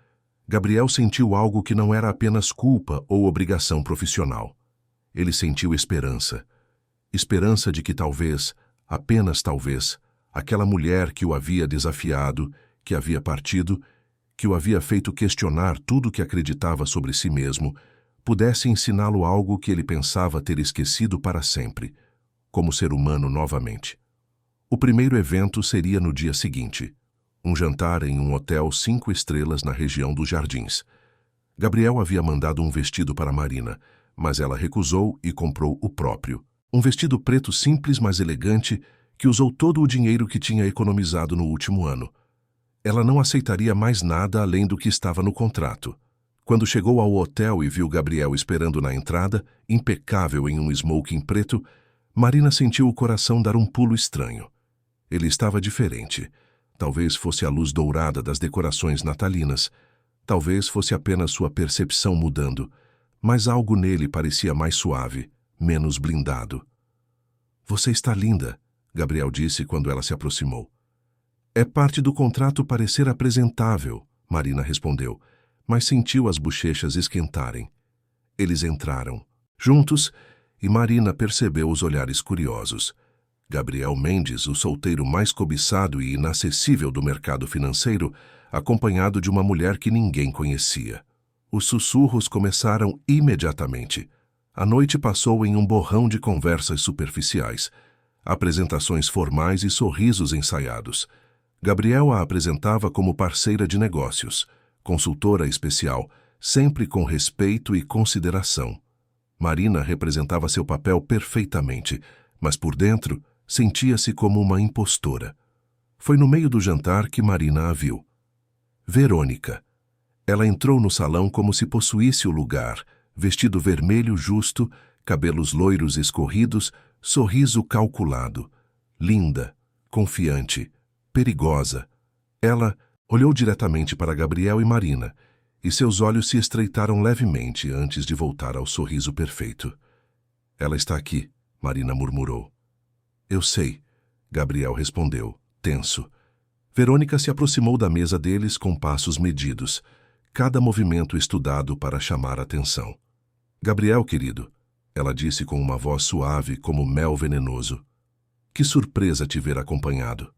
Gabriel sentiu algo que não era apenas culpa ou obrigação profissional. Ele sentiu esperança. Esperança de que talvez, apenas talvez, aquela mulher que o havia desafiado, que havia partido, que o havia feito questionar tudo o que acreditava sobre si mesmo, pudesse ensiná-lo algo que ele pensava ter esquecido para sempre, como ser humano novamente. O primeiro evento seria no dia seguinte, um jantar em um hotel 5 estrelas na região dos Jardins. Gabriel havia mandado um vestido para Marina, mas ela recusou e comprou o próprio. Um vestido preto simples, mas elegante, que usou todo o dinheiro que tinha economizado no último ano. Ela não aceitaria mais nada além do que estava no contrato. Quando chegou ao hotel e viu Gabriel esperando na entrada, impecável em um smoking preto, Marina sentiu o coração dar um pulo estranho. Ele estava diferente. Talvez fosse a luz dourada das decorações natalinas. Talvez fosse apenas sua percepção mudando. Mas algo nele parecia mais suave, menos blindado. "Você está linda", Gabriel disse quando ela se aproximou. "É parte do contrato parecer apresentável", Marina respondeu, mas sentiu as bochechas esquentarem. Eles entraram, juntos, e Marina percebeu os olhares curiosos. Gabriel Mendes, o solteiro mais cobiçado e inacessível do mercado financeiro, acompanhado de uma mulher que ninguém conhecia. Os sussurros começaram imediatamente. A noite passou em um borrão de conversas superficiais, apresentações formais e sorrisos ensaiados. Gabriel a apresentava como parceira de negócios, consultora especial, sempre com respeito e consideração. Marina representava seu papel perfeitamente, mas por dentro sentia-se como uma impostora. Foi no meio do jantar que Marina a viu. Verônica. Ela entrou no salão como se possuísse o lugar, vestido vermelho justo, cabelos loiros escorridos, sorriso calculado. Linda, confiante, perigosa. Ela olhou diretamente para Gabriel e Marina, e seus olhos se estreitaram levemente antes de voltar ao sorriso perfeito. "Ela está aqui", Marina murmurou. "Eu sei", Gabriel respondeu, tenso. Verônica se aproximou da mesa deles com passos medidos, cada movimento estudado para chamar atenção. "Gabriel, querido", ela disse com uma voz suave como mel venenoso. "Que surpresa te ver acompanhado."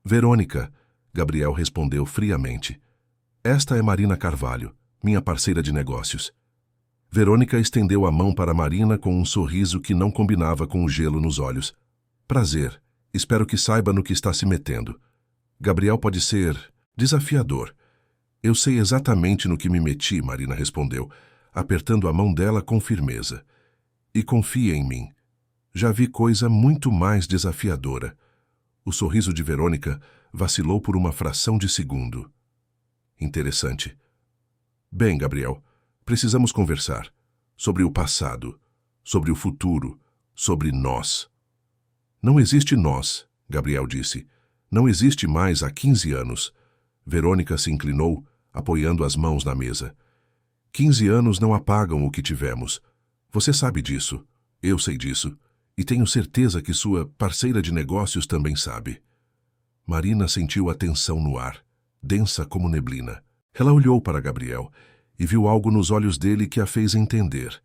"Verônica", Gabriel respondeu friamente. "Esta é Marina Carvalho, minha parceira de negócios." Verônica estendeu a mão para Marina com um sorriso que não combinava com o gelo nos olhos. "Prazer. Espero que saiba no que está se metendo. Gabriel pode ser desafiador." "Eu sei exatamente no que me meti", Marina respondeu, apertando a mão dela com firmeza. "E confia em mim. Já vi coisa muito mais desafiadora." O sorriso de Verônica vacilou por uma fração de segundo. "Interessante. Bem, Gabriel, precisamos conversar. Sobre o passado, sobre o futuro, sobre nós." "Não existe nós", Gabriel disse. "Não existe mais há 15 anos. Verônica se inclinou, apoiando as mãos na mesa. 15 anos não apagam o que tivemos. Você sabe disso, eu sei disso, e tenho certeza que sua parceira de negócios também sabe." Marina sentiu a tensão no ar, densa como neblina. Ela olhou para Gabriel e viu algo nos olhos dele que a fez entender.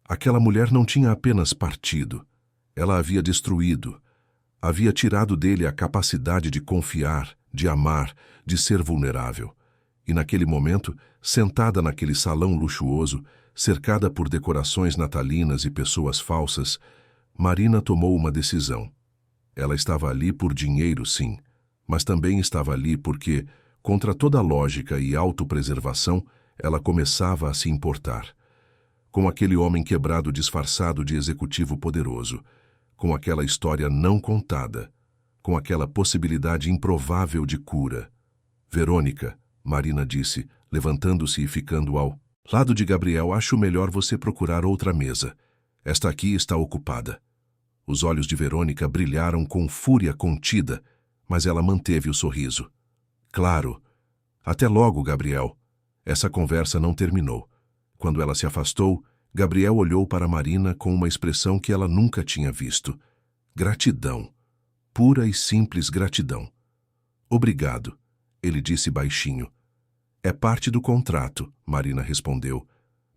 Aquela mulher não tinha apenas partido. Ela havia destruído. Havia tirado dele a capacidade de confiar, de amar, de ser vulnerável. E naquele momento, sentada naquele salão luxuoso, cercada por decorações natalinas e pessoas falsas, Marina tomou uma decisão. Ela estava ali por dinheiro, sim, mas também estava ali porque, contra toda lógica e autopreservação, ela começava a se importar. Com aquele homem quebrado disfarçado de executivo poderoso, com aquela história não contada, com aquela possibilidade improvável de cura. "Verônica", Marina disse, levantando-se e ficando ao lado de Gabriel, "acho melhor você procurar outra mesa. Esta aqui está ocupada." Os olhos de Verônica brilharam com fúria contida, mas ela manteve o sorriso. "Claro. Até logo, Gabriel." Essa conversa não terminou. Quando ela se afastou, Gabriel olhou para Marina com uma expressão que ela nunca tinha visto. Gratidão. Pura e simples gratidão. "Obrigado", ele disse baixinho. "É parte do contrato", Marina respondeu,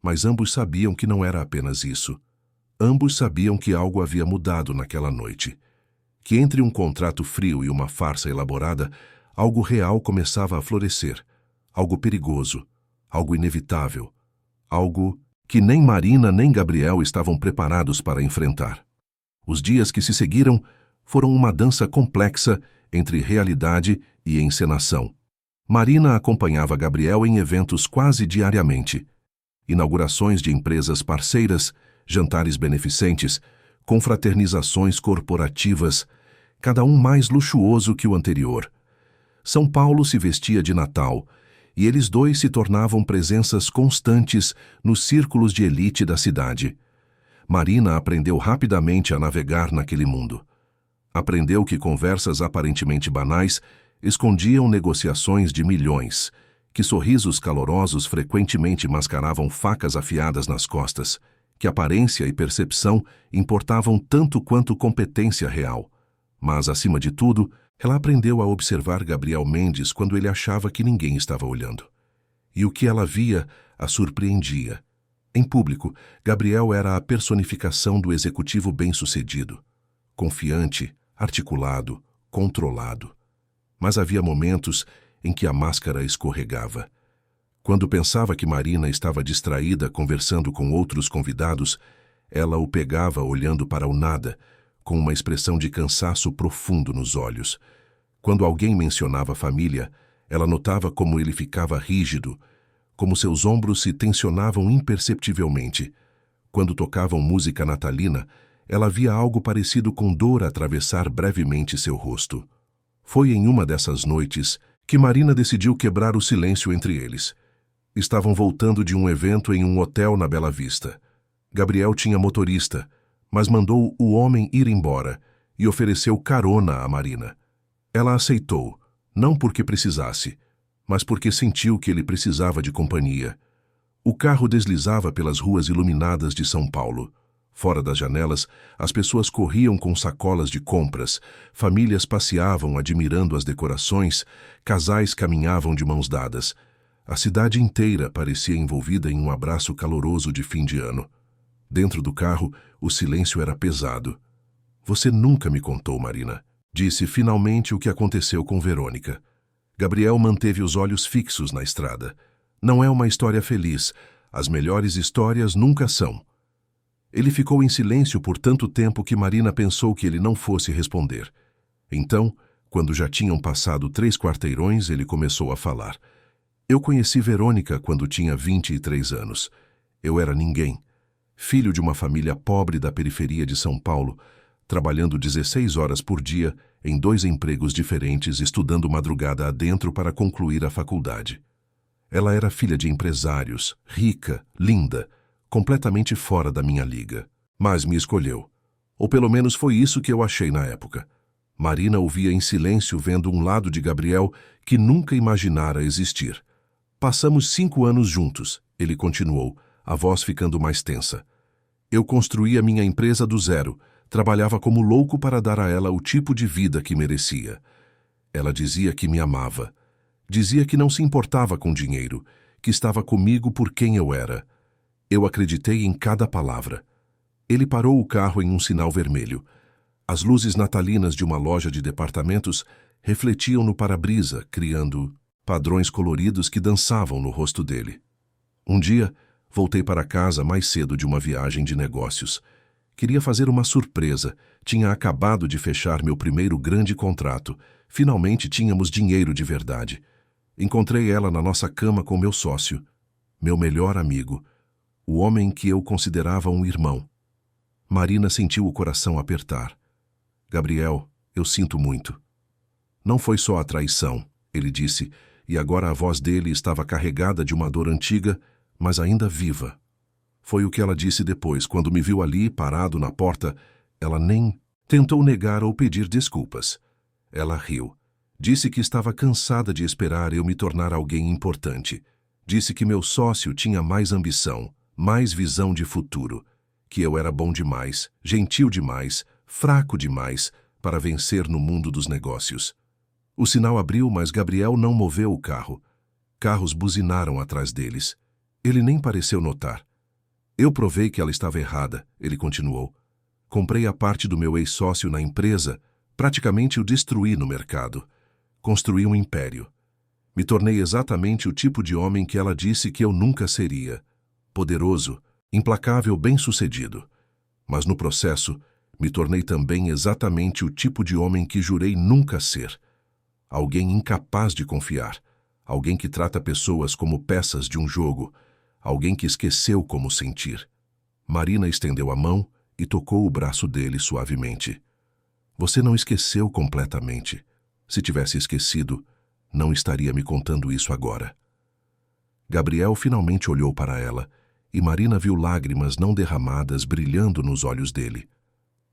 mas ambos sabiam que não era apenas isso. Ambos sabiam que algo havia mudado naquela noite. Que entre um contrato frio e uma farsa elaborada, algo real começava a florescer. Algo perigoso. Algo inevitável. Algo que nem Marina nem Gabriel estavam preparados para enfrentar. Os dias que se seguiram foram uma dança complexa entre realidade e encenação. Marina acompanhava Gabriel em eventos quase diariamente. Inaugurações de empresas parceiras, jantares beneficentes, confraternizações corporativas, cada um mais luxuoso que o anterior. São Paulo se vestia de Natal, e eles dois se tornavam presenças constantes nos círculos de elite da cidade. Marina aprendeu rapidamente a navegar naquele mundo. Aprendeu que conversas aparentemente banais escondiam negociações de milhões, que sorrisos calorosos frequentemente mascaravam facas afiadas nas costas, que aparência e percepção importavam tanto quanto competência real. Mas, acima de tudo, ela aprendeu a observar Gabriel Mendes quando ele achava que ninguém estava olhando. E o que ela via a surpreendia. Em público, Gabriel era a personificação do executivo bem-sucedido. Confiante, articulado, controlado. Mas havia momentos em que a máscara escorregava. Quando pensava que Marina estava distraída conversando com outros convidados, ela o pegava olhando para o nada, com uma expressão de cansaço profundo nos olhos. Quando alguém mencionava família, ela notava como ele ficava rígido, como seus ombros se tensionavam imperceptivelmente. Quando tocavam música natalina, ela via algo parecido com dor atravessar brevemente seu rosto. Foi em uma dessas noites que Marina decidiu quebrar o silêncio entre eles. Estavam voltando de um evento em um hotel na Bela Vista. Gabriel tinha motorista, mas mandou o homem ir embora e ofereceu carona a Marina. Ela aceitou, não porque precisasse, mas porque sentiu que ele precisava de companhia. O carro deslizava pelas ruas iluminadas de São Paulo. Fora das janelas, as pessoas corriam com sacolas de compras, famílias passeavam admirando as decorações, casais caminhavam de mãos dadas. A cidade inteira parecia envolvida em um abraço caloroso de fim de ano. Dentro do carro, o silêncio era pesado. Você nunca me contou, Marina. Disse finalmente o que aconteceu com Verônica. Gabriel manteve os olhos fixos na estrada. Não é uma história feliz. As melhores histórias nunca são. Ele ficou em silêncio por tanto tempo que Marina pensou que ele não fosse responder. Então, quando já tinham passado 3 quarteirões, ele começou a falar. Eu conheci Verônica quando tinha 23 anos. Eu era ninguém. Filho de uma família pobre da periferia de São Paulo, trabalhando 16 horas por dia em 2 empregos diferentes, estudando madrugada adentro para concluir a faculdade. Ela era filha de empresários, rica, linda, completamente fora da minha liga. Mas me escolheu. Ou pelo menos foi isso que eu achei na época. Marina ouvia em silêncio, vendo um lado de Gabriel que nunca imaginara existir. Passamos 5 anos juntos, ele continuou, a voz ficando mais tensa. Eu construí a minha empresa do zero, trabalhava como louco para dar a ela o tipo de vida que merecia. Ela dizia que me amava. Dizia que não se importava com dinheiro, que estava comigo por quem eu era. Eu acreditei em cada palavra. Ele parou o carro em um sinal vermelho. As luzes natalinas de uma loja de departamentos refletiam no para-brisa, criando padrões coloridos que dançavam no rosto dele. Um dia, voltei para casa mais cedo de uma viagem de negócios. Queria fazer uma surpresa. Tinha acabado de fechar meu primeiro grande contrato. Finalmente tínhamos dinheiro de verdade. Encontrei ela na nossa cama com meu sócio, meu melhor amigo, o homem que eu considerava um irmão. Marina sentiu o coração apertar. Gabriel, eu sinto muito. Não foi só a traição, ele disse, e agora a voz dele estava carregada de uma dor antiga, mas ainda viva. Foi o que ela disse depois, quando me viu ali, parado na porta. Ela nem tentou negar ou pedir desculpas. Ela riu. Disse que estava cansada de esperar eu me tornar alguém importante. Disse que meu sócio tinha mais ambição, mais visão de futuro, que eu era bom demais, gentil demais, fraco demais para vencer no mundo dos negócios. O sinal abriu, mas Gabriel não moveu o carro. Carros buzinaram atrás deles. Ele nem pareceu notar. Eu provei que ela estava errada, ele continuou. Comprei a parte do meu ex-sócio na empresa, praticamente o destruí no mercado. Construí um império. Me tornei exatamente o tipo de homem que ela disse que eu nunca seria. Poderoso, Implacável, bem-sucedido. Mas no processo, me tornei também exatamente o tipo de homem que jurei nunca ser. Alguém incapaz de confiar. Alguém que trata pessoas como peças de um jogo. Alguém que esqueceu como sentir. Marina estendeu a mão e tocou o braço dele suavemente. Você não esqueceu completamente. Se tivesse esquecido, não estaria me contando isso agora. Gabriel finalmente olhou para ela e Marina viu lágrimas não derramadas brilhando nos olhos dele.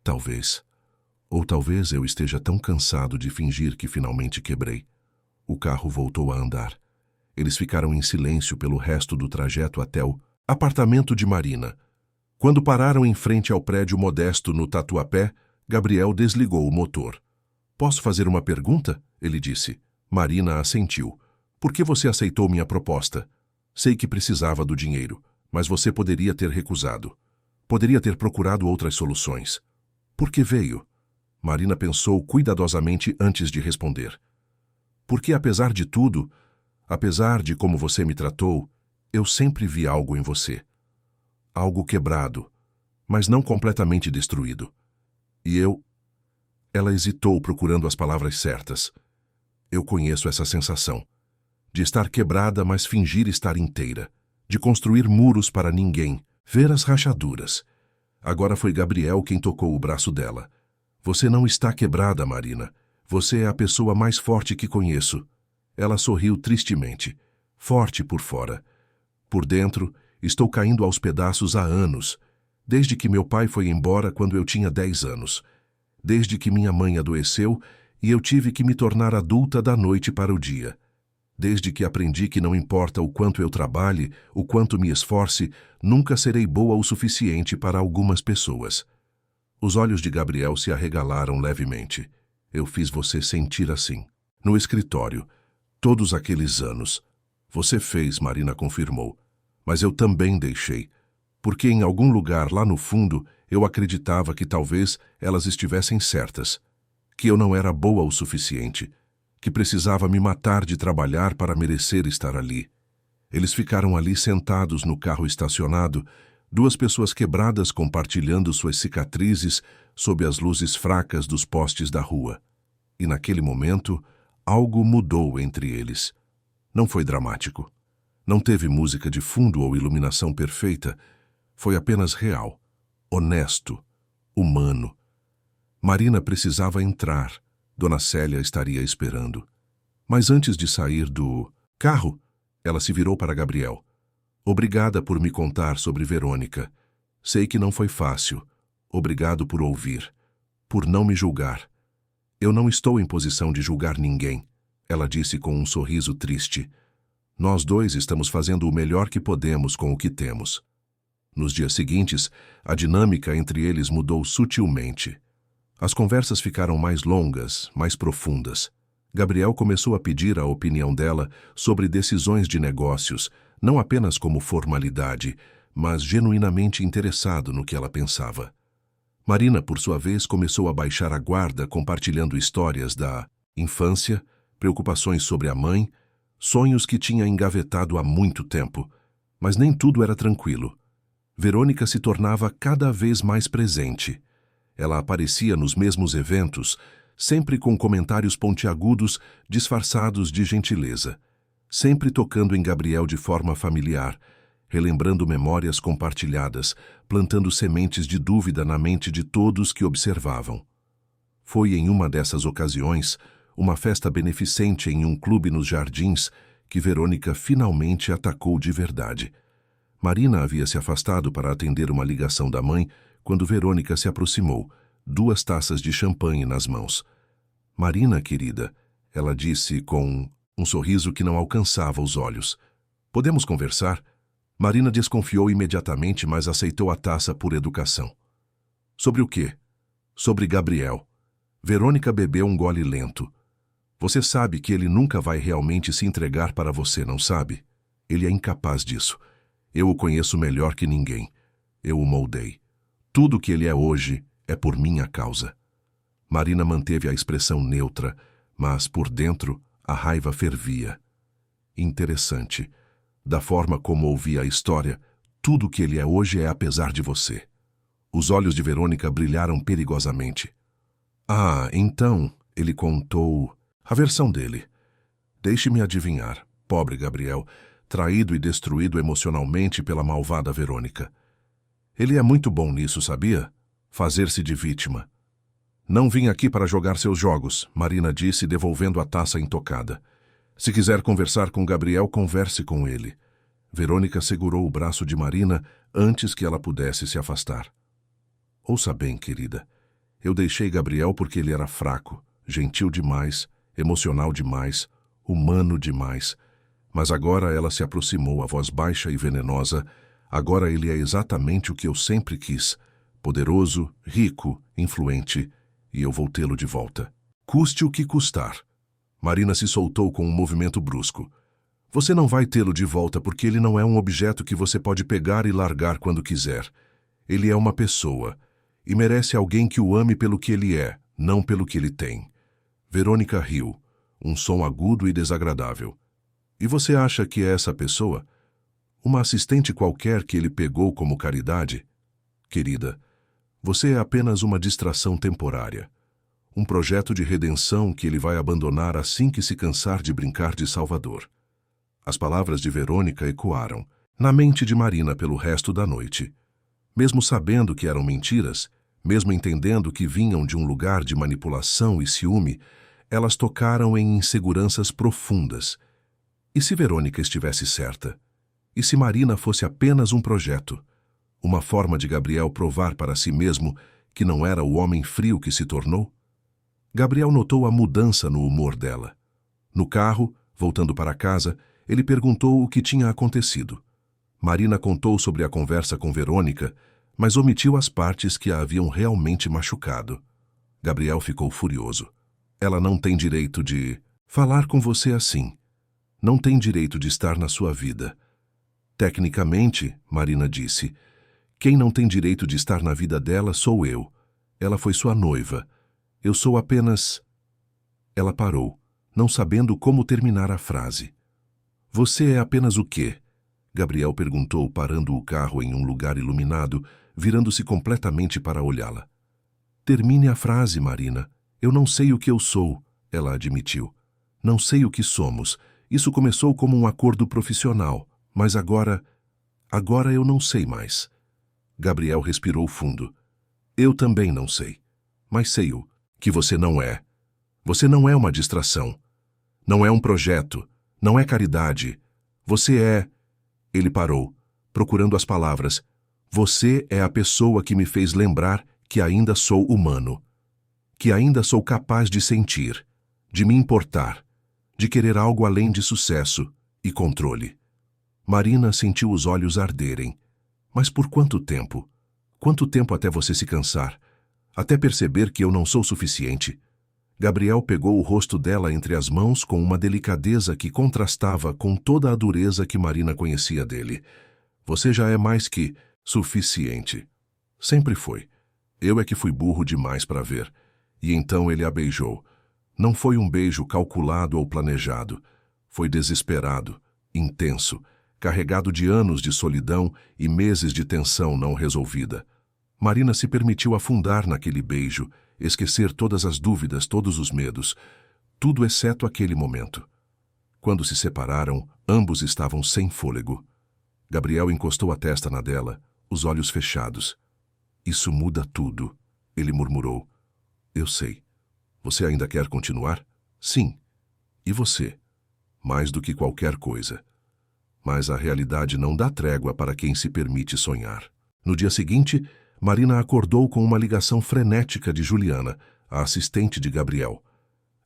Talvez. Ou talvez eu esteja tão cansado de fingir que finalmente quebrei. O carro voltou a andar. Eles ficaram em silêncio pelo resto do trajeto até o apartamento de Marina. Quando pararam em frente ao prédio modesto no Tatuapé, Gabriel desligou o motor. Posso fazer uma pergunta? Ele disse. Marina assentiu. Por que você aceitou minha proposta? Sei que precisava do dinheiro, mas você poderia ter recusado. Poderia ter procurado outras soluções. Por que veio? Marina pensou cuidadosamente antes de responder. Porque, apesar de tudo, apesar de como você me tratou, eu sempre vi algo em você. Algo quebrado, mas não completamente destruído. E eu... Ela hesitou procurando as palavras certas. Eu conheço essa sensação. De estar quebrada, mas fingir estar inteira. De construir muros para ninguém, ver as rachaduras. Agora foi Gabriel quem tocou o braço dela. Você não está quebrada, Marina. Você é a pessoa mais forte que conheço. Ela sorriu tristemente. Forte por fora. Por dentro, estou caindo aos pedaços há anos. Desde que meu pai foi embora quando eu tinha 10 anos. Desde que minha mãe adoeceu e eu tive que me tornar adulta da noite para o dia. Desde que aprendi que não importa o quanto eu trabalhe, o quanto me esforce, nunca serei boa o suficiente para algumas pessoas. Os olhos de Gabriel se arregalaram levemente. Eu fiz você sentir assim. No escritório. Todos aqueles anos. Você fez, Marina confirmou. Mas eu também deixei. Porque em algum lugar lá no fundo eu acreditava que talvez elas estivessem certas. Que eu não era boa o suficiente. Que precisava me matar de trabalhar para merecer estar ali. Eles ficaram ali sentados no carro estacionado, duas pessoas quebradas compartilhando suas cicatrizes sob as luzes fracas dos postes da rua. E naquele momento, algo mudou entre eles. Não foi dramático. Não teve música de fundo ou iluminação perfeita. Foi apenas real, honesto, humano. Marina precisava entrar. Dona Célia estaria esperando. Mas antes de sair do carro, ela se virou para Gabriel. Obrigada por me contar sobre Verônica. Sei que não foi fácil. Obrigado por ouvir. Por não me julgar. Eu não estou em posição de julgar ninguém, ela disse com um sorriso triste. Nós dois estamos fazendo o melhor que podemos com o que temos. Nos dias seguintes, a dinâmica entre eles mudou sutilmente. As conversas ficaram mais longas, mais profundas. Gabriel começou a pedir a opinião dela sobre decisões de negócios, não apenas como formalidade, mas genuinamente interessado no que ela pensava. Marina, por sua vez, começou a baixar a guarda compartilhando histórias da infância, preocupações sobre a mãe, sonhos que tinha engavetado há muito tempo. Mas nem tudo era tranquilo. Verônica se tornava cada vez mais presente. Ela aparecia nos mesmos eventos, sempre com comentários pontiagudos disfarçados de gentileza, sempre tocando em Gabriel de forma familiar, relembrando memórias compartilhadas, plantando sementes de dúvida na mente de todos que observavam. Foi em uma dessas ocasiões, uma festa beneficente em um clube nos Jardins, que Verônica finalmente atacou de verdade. Marina havia se afastado para atender uma ligação da mãe quando Verônica se aproximou, 2 taças de champanhe nas mãos. Marina, querida, ela disse com um sorriso que não alcançava os olhos. Podemos conversar? Marina desconfiou imediatamente, mas aceitou a taça por educação. Sobre o quê? Sobre Gabriel. Verônica bebeu um gole lento. Você sabe que ele nunca vai realmente se entregar para você, não sabe? Ele é incapaz disso. Eu o conheço melhor que ninguém. Eu o moldei. Tudo que ele é hoje é por minha causa. Marina manteve a expressão neutra, mas por dentro a raiva fervia. Interessante. Da forma como ouvia a história, Tudo o que ele é hoje é apesar de você. Os olhos de Verônica brilharam perigosamente. Ah, então, ele contou a versão dele. Deixe-me adivinhar, pobre Gabriel, traído e destruído emocionalmente pela malvada Verônica. Ele é muito bom nisso, sabia? Fazer-se de vítima. Não vim aqui para jogar seus jogos, Marina disse, devolvendo a taça intocada. Se quiser conversar com Gabriel, converse com ele. Verônica segurou o braço de Marina antes que ela pudesse se afastar. Ouça bem, querida. Eu deixei Gabriel porque ele era fraco, gentil demais, emocional demais, humano demais. Mas agora ela se aproximou, a voz baixa e venenosa. Agora ele é exatamente o que eu sempre quis. Poderoso, rico, influente. E eu vou tê-lo de volta. Custe o que custar. Marina se soltou com um movimento brusco. Você não vai tê-lo de volta porque ele não é um objeto que você pode pegar e largar quando quiser. Ele é uma pessoa. E merece alguém que o ame pelo que ele é, não pelo que ele tem. Verônica riu, um som agudo e desagradável. E você acha que é essa pessoa? Uma assistente qualquer que ele pegou como caridade? Querida, você é apenas uma distração temporária. Um projeto de redenção que ele vai abandonar assim que se cansar de brincar de Salvador. As palavras de Verônica ecoaram na mente de Marina pelo resto da noite. Mesmo sabendo que eram mentiras, mesmo entendendo que vinham de um lugar de manipulação e ciúme, elas tocaram em inseguranças profundas. E se Verônica estivesse certa? E se Marina fosse apenas um projeto? Uma forma de Gabriel provar para si mesmo que não era o homem frio que se tornou? Gabriel notou a mudança no humor dela. No carro, voltando para casa, ele perguntou o que tinha acontecido. Marina contou sobre a conversa com Verônica, mas omitiu as partes que a haviam realmente machucado. Gabriel ficou furioso. Ela não tem direito de falar com você assim. Não tem direito de estar na sua vida. Tecnicamente, Marina disse, quem não tem direito de estar na vida dela sou eu. Ela foi sua noiva. Eu sou apenas... Ela parou, não sabendo como terminar a frase. Você é apenas o quê? Gabriel perguntou, parando o carro em um lugar iluminado, virando-se completamente para olhá-la. Termine a frase, Marina. Eu não sei o que eu sou, ela admitiu. Não sei o que somos. Isso começou como um acordo profissional, mas agora eu não sei mais. Gabriel respirou fundo. Eu também não sei, mas sei o que você não é. Você não é uma distração. Não é um projeto. Não é caridade. Você é... Ele parou, procurando as palavras. Você é a pessoa que me fez lembrar que ainda sou humano. Que ainda sou capaz de sentir, de me importar, de querer algo além de sucesso e controle. Marina sentiu os olhos arderem. Mas por quanto tempo? Quanto tempo até você se cansar? Até perceber que eu não sou suficiente? Gabriel pegou o rosto dela entre as mãos com uma delicadeza que contrastava com toda a dureza que Marina conhecia dele. Você já é mais que suficiente. Sempre foi. Eu é que fui burro demais para ver. E então ele a beijou. Não foi um beijo calculado ou planejado. Foi desesperado, intenso, carregado de anos de solidão e meses de tensão não resolvida. Marina se permitiu afundar naquele beijo, esquecer todas as dúvidas, todos os medos, tudo exceto aquele momento. Quando se separaram, ambos estavam sem fôlego. Gabriel encostou a testa na dela, os olhos fechados. Isso muda tudo, ele murmurou. Eu sei. Você ainda quer continuar? Sim. E você? Mais do que qualquer coisa. Mas a realidade não dá trégua para quem se permite sonhar. No dia seguinte, Marina acordou com uma ligação frenética de Juliana, a assistente de Gabriel.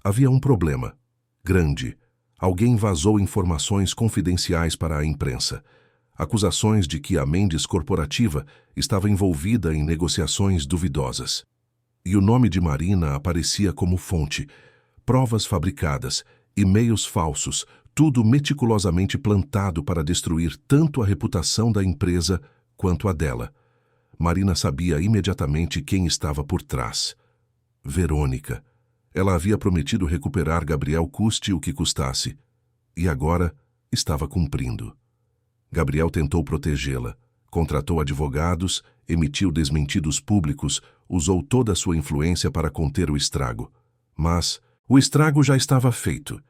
Havia um problema. Grande. Alguém vazou informações confidenciais para a imprensa. Acusações de que a Mendes Corporativa estava envolvida em negociações duvidosas. E o nome de Marina aparecia como fonte. Provas fabricadas, e-mails falsos, tudo meticulosamente plantado para destruir tanto a reputação da empresa quanto a dela. Marina sabia imediatamente quem estava por trás. Verônica. Ela havia prometido recuperar Gabriel custe o que custasse. E agora estava cumprindo. Gabriel tentou protegê-la, Contratou advogados, emitiu desmentidos públicos, usou toda a sua influência para conter o estrago. Mas o estrago já estava feito.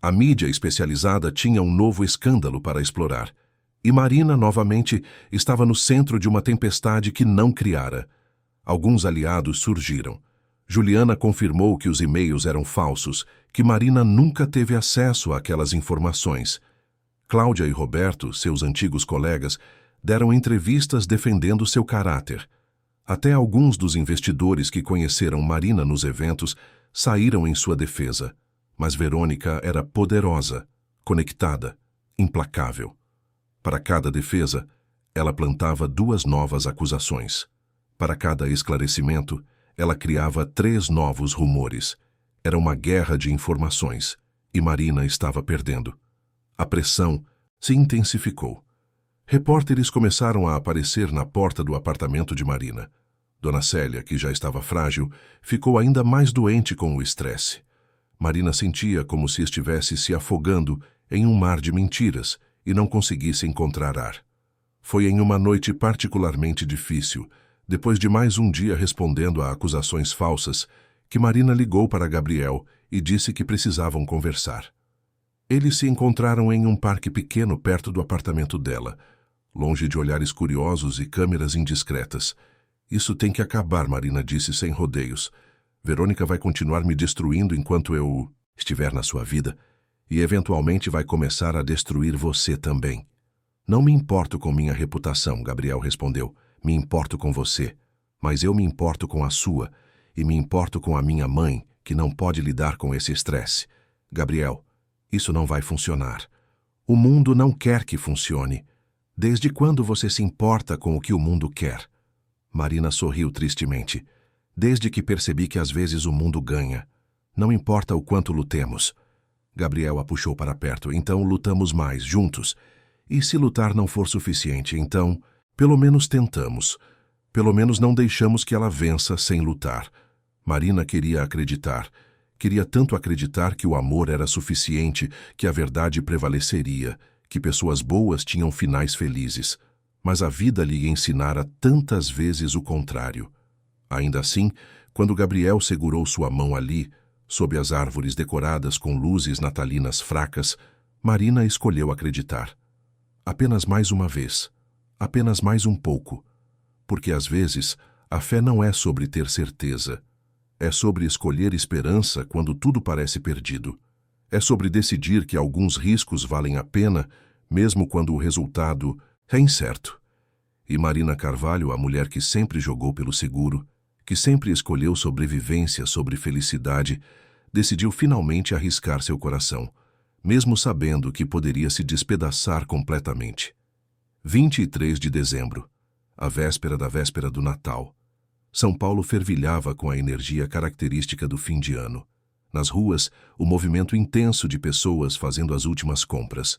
A mídia especializada tinha um novo escândalo para explorar. E Marina, novamente, estava no centro de uma tempestade que não criara. Alguns aliados surgiram. Juliana confirmou que os e-mails eram falsos, que Marina nunca teve acesso àquelas informações. Cláudia e Roberto, seus antigos colegas, deram entrevistas defendendo seu caráter. Até alguns dos investidores que conheceram Marina nos eventos saíram em sua defesa. Mas Verônica era poderosa, conectada, implacável. Para cada defesa, ela plantava 2 novas acusações. Para cada esclarecimento, ela criava 3 novos rumores. Era uma guerra de informações, e Marina estava perdendo. A pressão se intensificou. Repórteres começaram a aparecer na porta do apartamento de Marina. Dona Célia, que já estava frágil, ficou ainda mais doente com o estresse. Marina sentia como se estivesse se afogando em um mar de mentiras e não conseguisse encontrar ar. Foi em uma noite particularmente difícil, depois de mais um dia respondendo a acusações falsas, que Marina ligou para Gabriel e disse que precisavam conversar. Eles se encontraram em um parque pequeno perto do apartamento dela, longe de olhares curiosos e câmeras indiscretas. Isso tem que acabar, Marina disse sem rodeios. Verônica vai continuar me destruindo enquanto eu estiver na sua vida e eventualmente vai começar a destruir você também. Não me importo com minha reputação, Gabriel respondeu. Me importo com você, mas eu me importo com a sua e me importo com a minha mãe, que não pode lidar com esse estresse. Gabriel, isso não vai funcionar. O mundo não quer que funcione. Desde quando você se importa com o que o mundo quer? Marina sorriu tristemente. Desde que percebi que às vezes o mundo ganha. Não importa o quanto lutemos. Gabriel a puxou para perto. Então lutamos mais, juntos. E se lutar não for suficiente, então, pelo menos tentamos. Pelo menos não deixamos que ela vença sem lutar. Marina queria acreditar. Queria tanto acreditar que o amor era suficiente, que a verdade prevaleceria, que pessoas boas tinham finais felizes. Mas a vida lhe ensinara tantas vezes o contrário. Ainda assim, quando Gabriel segurou sua mão ali, sob as árvores decoradas com luzes natalinas fracas, Marina escolheu acreditar. Apenas mais uma vez. Apenas mais um pouco. Porque às vezes, a fé não é sobre ter certeza. É sobre escolher esperança quando tudo parece perdido. É sobre decidir que alguns riscos valem a pena, mesmo quando o resultado é incerto. E Marina Carvalho, a mulher que sempre jogou pelo seguro, que sempre escolheu sobrevivência sobre felicidade, decidiu finalmente arriscar seu coração, mesmo sabendo que poderia se despedaçar completamente. 23 de dezembro, a véspera da véspera do Natal. São Paulo fervilhava com a energia característica do fim de ano. Nas ruas, o movimento intenso de pessoas fazendo as últimas compras.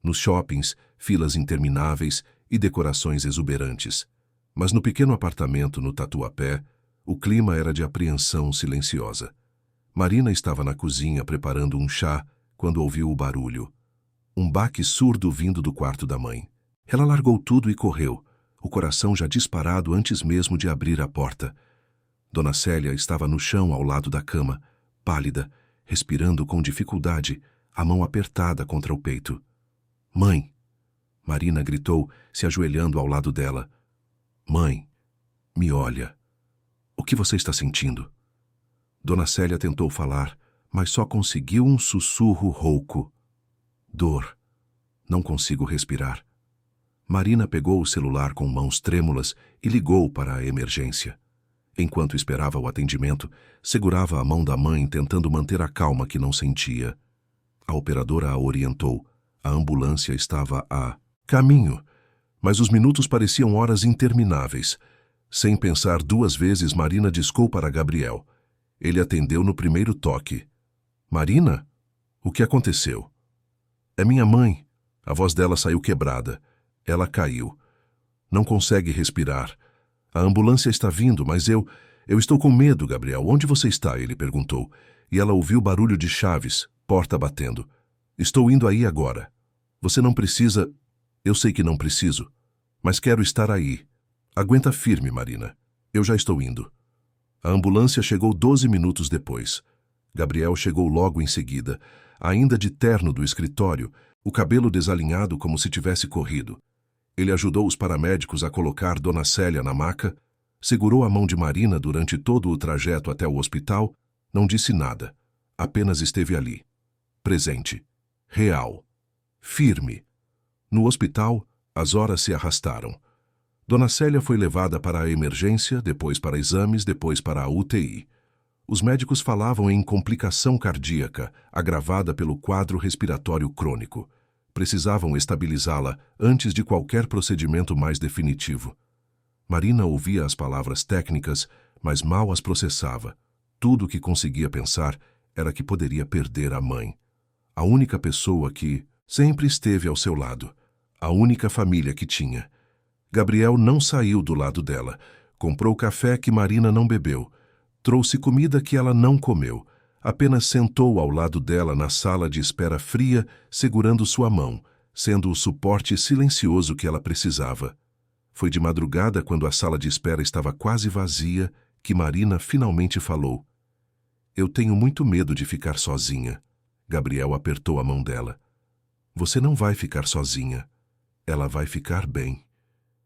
Nos shoppings, filas intermináveis e decorações exuberantes. Mas no pequeno apartamento no Tatuapé, o clima era de apreensão silenciosa. Marina estava na cozinha preparando um chá quando ouviu o barulho. Um baque surdo vindo do quarto da mãe. Ela largou tudo e correu, o coração já disparado antes mesmo de abrir a porta. Dona Célia estava no chão ao lado da cama, pálida, respirando com dificuldade, a mão apertada contra o peito. "Mãe!" Marina gritou, se ajoelhando ao lado dela. "Mãe, me olha. O que você está sentindo?" Dona Célia tentou falar, mas só conseguiu um sussurro rouco. "Dor. Não consigo respirar." Marina pegou o celular com mãos trêmulas e ligou para a emergência. Enquanto esperava o atendimento, segurava a mão da mãe tentando manter a calma que não sentia. A operadora a orientou. A ambulância estava a caminho, mas os minutos pareciam horas intermináveis. Sem pensar 2 vezes, Marina discou para Gabriel. Ele atendeu no primeiro toque. "Marina? O que aconteceu?" "É minha mãe." A voz dela saiu quebrada. Ela caiu. "Não consegue respirar. A ambulância está vindo, mas eu estou com medo, Gabriel. Onde você está?" ele perguntou. E ela ouviu barulho de chaves, porta batendo. "Estou indo aí agora. Você não precisa..." "Eu sei que não preciso." Mas quero estar aí. Aguenta firme, Marina. Eu já estou indo. A ambulância chegou 12 minutos depois. Gabriel chegou logo em seguida, ainda de terno do escritório, o cabelo desalinhado como se tivesse corrido. Ele ajudou os paramédicos a colocar Dona Célia na maca, segurou a mão de Marina durante todo o trajeto até o hospital, não disse nada, apenas esteve ali. Presente. Real. Firme. No hospital, as horas se arrastaram. Dona Célia foi levada para a emergência, depois para exames, depois para a UTI. Os médicos falavam em complicação cardíaca, agravada pelo quadro respiratório crônico. Precisavam estabilizá-la antes de qualquer procedimento mais definitivo. Marina ouvia as palavras técnicas, mas mal as processava. Tudo o que conseguia pensar era que poderia perder a mãe. A única pessoa que sempre esteve ao seu lado. A única família que tinha. Gabriel não saiu do lado dela. Comprou café que Marina não bebeu. Trouxe comida que ela não comeu. Apenas sentou ao lado dela na sala de espera fria, segurando sua mão, sendo o suporte silencioso que ela precisava. Foi de madrugada, quando a sala de espera estava quase vazia, que Marina finalmente falou. Eu tenho muito medo de ficar sozinha. Gabriel apertou a mão dela. Você não vai ficar sozinha. Ela vai ficar bem.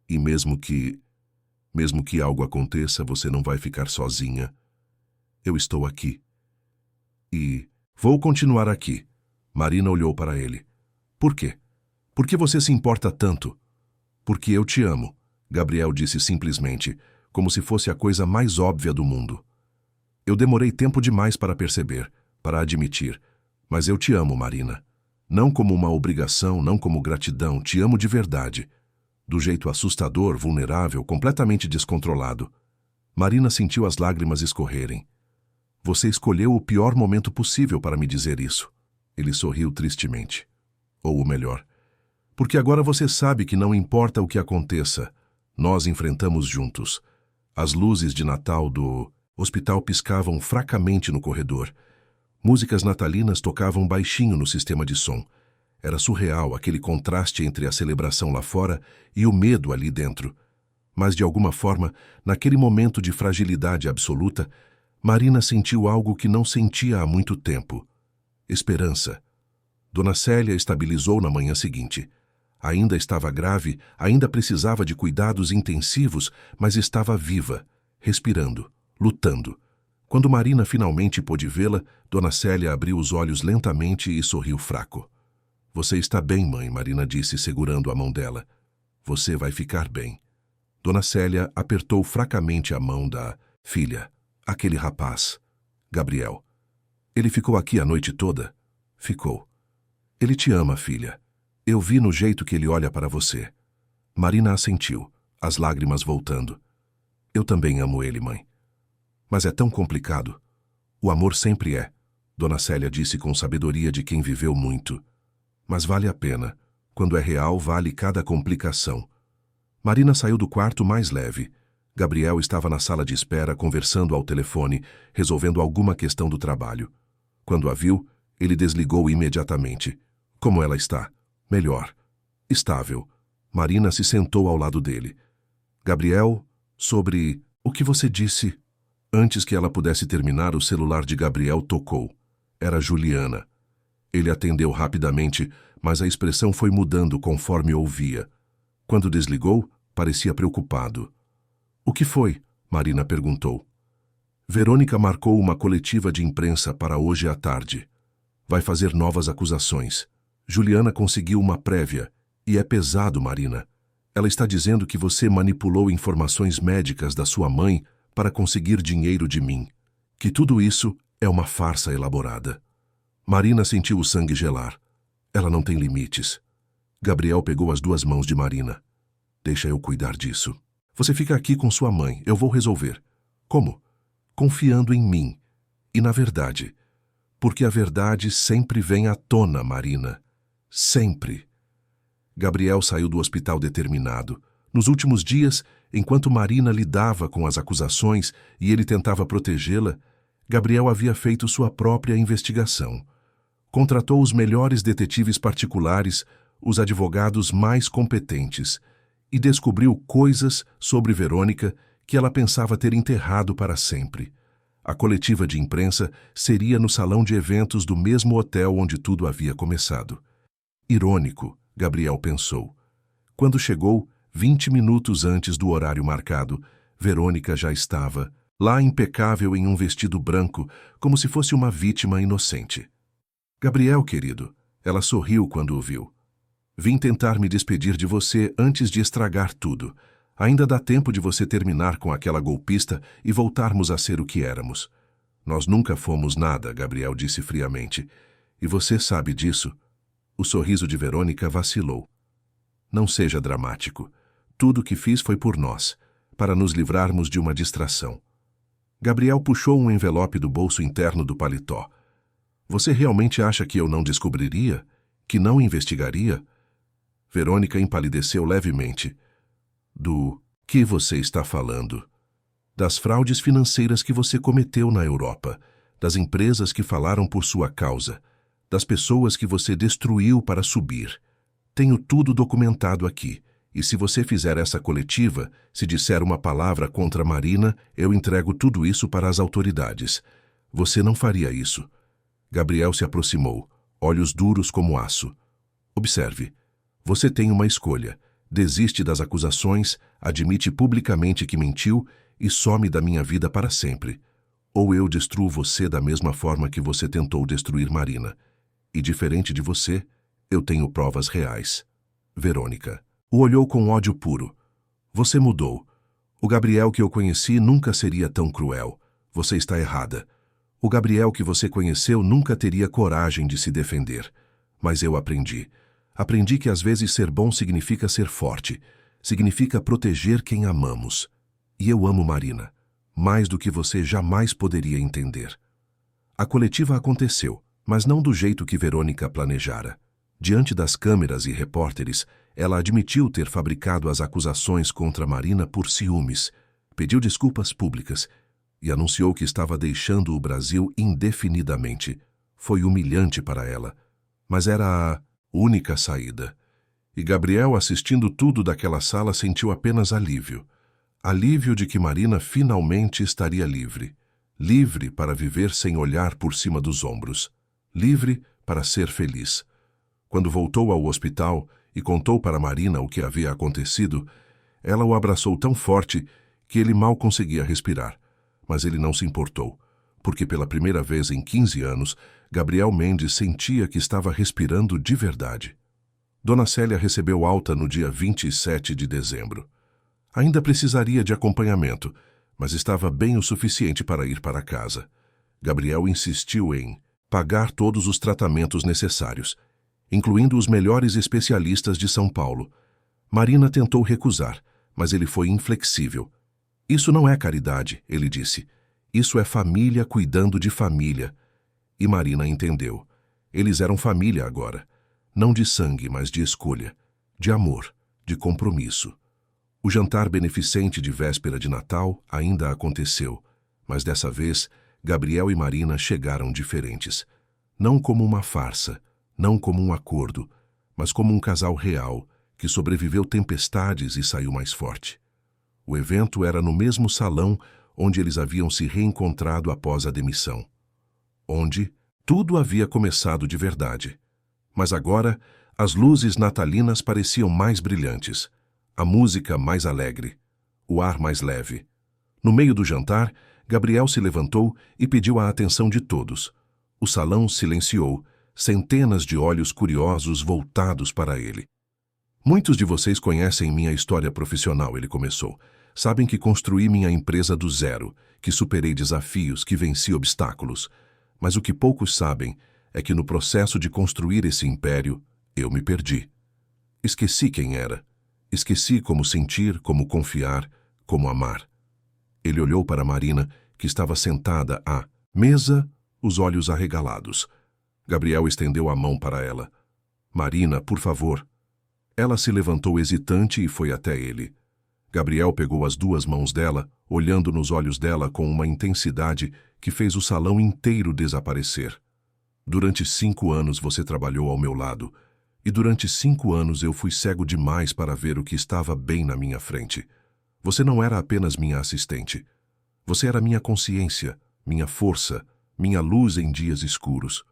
E mesmo que algo aconteça, você não vai ficar sozinha. Eu estou aqui. E vou continuar aqui. Marina olhou para ele. Por quê? Por que você se importa tanto? Porque eu te amo, Gabriel disse simplesmente, como se fosse a coisa mais óbvia do mundo. Eu demorei tempo demais para perceber, para admitir, mas eu te amo, Marina. Não como uma obrigação, não como gratidão, te amo de verdade. Do jeito assustador, vulnerável, completamente descontrolado. Marina sentiu as lágrimas escorrerem. Você escolheu o pior momento possível para me dizer isso. Ele sorriu tristemente. Ou o melhor, porque agora você sabe que não importa o que aconteça, nós enfrentamos juntos. As luzes de Natal do hospital piscavam fracamente no corredor. Músicas natalinas tocavam baixinho no sistema de som. Era surreal aquele contraste entre a celebração lá fora e o medo ali dentro. Mas, de alguma forma, naquele momento de fragilidade absoluta, Marina sentiu algo que não sentia há muito tempo. Esperança. Dona Célia estabilizou na manhã seguinte. Ainda estava grave, ainda precisava de cuidados intensivos, mas estava viva, respirando, lutando. Quando Marina finalmente pôde vê-la, Dona Célia abriu os olhos lentamente e sorriu fraco. Você está bem, mãe, Marina disse, segurando a mão dela. Você vai ficar bem. Dona Célia apertou fracamente a mão da filha. Aquele rapaz, Gabriel. Ele ficou aqui a noite toda? Ficou. Ele te ama, filha. Eu vi no jeito que ele olha para você. Marina assentiu, as lágrimas voltando. Eu também amo ele, mãe. Mas é tão complicado. O amor sempre é, Dona Célia disse com sabedoria de quem viveu muito. Mas vale a pena. Quando é real, vale cada complicação. Marina saiu do quarto mais leve. Gabriel estava na sala de espera, conversando ao telefone, resolvendo alguma questão do trabalho. Quando a viu, ele desligou imediatamente. Como ela está? Melhor. Estável. Marina se sentou ao lado dele. Gabriel, sobre o que você disse? Antes que ela pudesse terminar, o celular de Gabriel tocou. Era Juliana. Ele atendeu rapidamente, mas a expressão foi mudando conforme ouvia. Quando desligou, parecia preocupado. O que foi? Marina perguntou. Verônica marcou uma coletiva de imprensa para hoje à tarde. Vai fazer novas acusações. Juliana conseguiu uma prévia. E é pesado, Marina. Ela está dizendo que você manipulou informações médicas da sua mãe para conseguir dinheiro de mim. Que tudo isso é uma farsa elaborada. Marina sentiu o sangue gelar. Ela não tem limites. Gabriel pegou as duas mãos de Marina. Deixa eu cuidar disso. Você fica aqui com sua mãe, eu vou resolver. Como? Confiando em mim. E na verdade. Porque a verdade sempre vem à tona, Marina. Sempre. Gabriel saiu do hospital determinado. Nos últimos dias, enquanto Marina lidava com as acusações e ele tentava protegê-la, Gabriel havia feito sua própria investigação. Contratou os melhores detetives particulares, os advogados mais competentes, e descobriu coisas sobre Verônica que ela pensava ter enterrado para sempre. A coletiva de imprensa seria no salão de eventos do mesmo hotel onde tudo havia começado. Irônico, Gabriel pensou. Quando chegou, 20 minutos antes do horário marcado, Verônica já estava lá, impecável em um vestido branco, como se fosse uma vítima inocente. Gabriel, querido, ela sorriu quando o viu. Vim tentar me despedir de você antes de estragar tudo. Ainda dá tempo de você terminar com aquela golpista e voltarmos a ser o que éramos. Nós nunca fomos nada, Gabriel disse friamente. E você sabe disso. O sorriso de Verônica vacilou. Não seja dramático. Tudo o que fiz foi por nós, para nos livrarmos de uma distração. Gabriel puxou um envelope do bolso interno do paletó. Você realmente acha que eu não descobriria? Que não investigaria? Verônica empalideceu levemente. Do que você está falando? Das fraudes financeiras que você cometeu na Europa, das empresas que falaram por sua causa, das pessoas que você destruiu para subir. Tenho tudo documentado aqui, e se você fizer essa coletiva, se disser uma palavra contra Marina, eu entrego tudo isso para as autoridades. Você não faria isso. Gabriel se aproximou, olhos duros como aço. Observe. Você tem uma escolha. Desiste das acusações, admite publicamente que mentiu e some da minha vida para sempre. Ou eu destruo você da mesma forma que você tentou destruir Marina. E diferente de você, eu tenho provas reais. Verônica o olhou com ódio puro. Você mudou. O Gabriel que eu conheci nunca seria tão cruel. Você está errada. O Gabriel que você conheceu nunca teria coragem de se defender. Mas eu aprendi. Aprendi que às vezes ser bom significa ser forte. Significa proteger quem amamos. E eu amo Marina. Mais do que você jamais poderia entender. A coletiva aconteceu, mas não do jeito que Verônica planejara. Diante das câmeras e repórteres, ela admitiu ter fabricado as acusações contra Marina por ciúmes, pediu desculpas públicas e anunciou que estava deixando o Brasil indefinidamente. Foi humilhante para ela, mas era a única saída. E Gabriel, assistindo tudo daquela sala, sentiu apenas alívio. Alívio de que Marina finalmente estaria livre. Livre para viver sem olhar por cima dos ombros. Livre para ser feliz. Quando voltou ao hospital e contou para Marina o que havia acontecido, ela o abraçou tão forte que ele mal conseguia respirar. Mas ele não se importou, porque pela primeira vez em 15 anos, Gabriel Mendes sentia que estava respirando de verdade. Dona Célia recebeu alta no dia 27 de dezembro. Ainda precisaria de acompanhamento, mas estava bem o suficiente para ir para casa. Gabriel insistiu em pagar todos os tratamentos necessários, incluindo os melhores especialistas de São Paulo. Marina tentou recusar, mas ele foi inflexível. Isso não é caridade, ele disse. Isso é família cuidando de família. E Marina entendeu. Eles eram família agora. Não de sangue, mas de escolha. De amor, de compromisso. O jantar beneficente de véspera de Natal ainda aconteceu, mas dessa vez, Gabriel e Marina chegaram diferentes. Não como uma farsa, não como um acordo, mas como um casal real, que sobreviveu tempestades e saiu mais forte. O evento era no mesmo salão onde eles haviam se reencontrado após a demissão. Onde tudo havia começado de verdade. Mas agora, as luzes natalinas pareciam mais brilhantes, a música mais alegre, o ar mais leve. No meio do jantar, Gabriel se levantou e pediu a atenção de todos. O salão silenciou, centenas de olhos curiosos voltados para ele. Muitos de vocês conhecem minha história profissional, ele começou. Sabem que construí minha empresa do zero, que superei desafios, que venci obstáculos. Mas o que poucos sabem é que no processo de construir esse império, eu me perdi. Esqueci quem era. Esqueci como sentir, como confiar, como amar. Ele olhou para Marina, que estava sentada à mesa, os olhos arregalados. Gabriel estendeu a mão para ela. Marina, por favor. Ela se levantou hesitante e foi até ele. Gabriel pegou as duas mãos dela, olhando nos olhos dela com uma intensidade que fez o salão inteiro desaparecer. Durante 5 anos você trabalhou ao meu lado. E durante 5 anos eu fui cego demais para ver o que estava bem na minha frente. Você não era apenas minha assistente. Você era minha consciência, minha força, minha luz em dias escuros.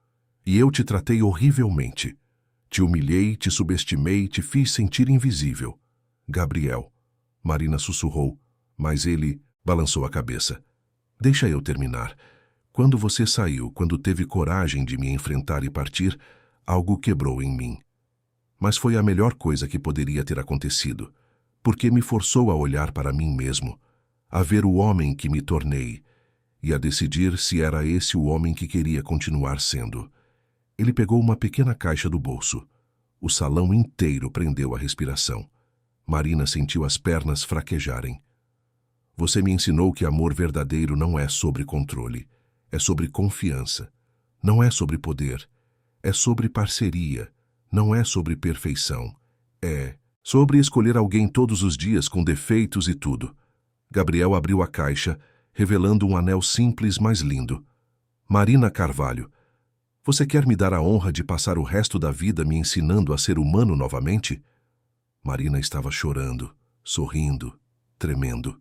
E eu te tratei horrivelmente. Te humilhei, te subestimei, te fiz sentir invisível. Gabriel. Marina sussurrou, mas ele balançou a cabeça. Deixa eu terminar. Quando você saiu, quando teve coragem de me enfrentar e partir, algo quebrou em mim. Mas foi a melhor coisa que poderia ter acontecido, porque me forçou a olhar para mim mesmo, a ver o homem que me tornei e a decidir se era esse o homem que queria continuar sendo. Ele pegou uma pequena caixa do bolso. O salão inteiro prendeu a respiração. Marina sentiu as pernas fraquejarem. Você me ensinou que amor verdadeiro não é sobre controle, é sobre confiança. Não é sobre poder, é sobre parceria. Não é sobre perfeição. É sobre escolher alguém todos os dias com defeitos e tudo. Gabriel abriu a caixa, revelando um anel simples, mas lindo. Marina Carvalho, você quer me dar a honra de passar o resto da vida me ensinando a ser humano novamente? Marina estava chorando, sorrindo, tremendo.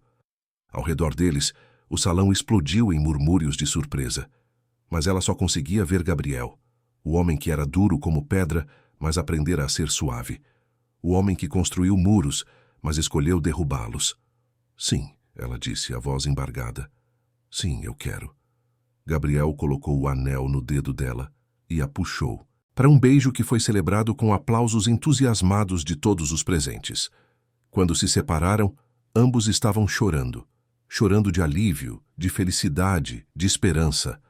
Ao redor deles, o salão explodiu em murmúrios de surpresa. Mas ela só conseguia ver Gabriel, o homem que era duro como pedra, mas aprendera a ser suave. O homem que construiu muros, mas escolheu derrubá-los. Sim, ela disse, a voz embargada. Sim, eu quero. Gabriel colocou o anel no dedo dela e a puxou, para um beijo que foi celebrado com aplausos entusiasmados de todos os presentes. Quando se separaram, ambos estavam chorando. Chorando de alívio, de felicidade, de esperança.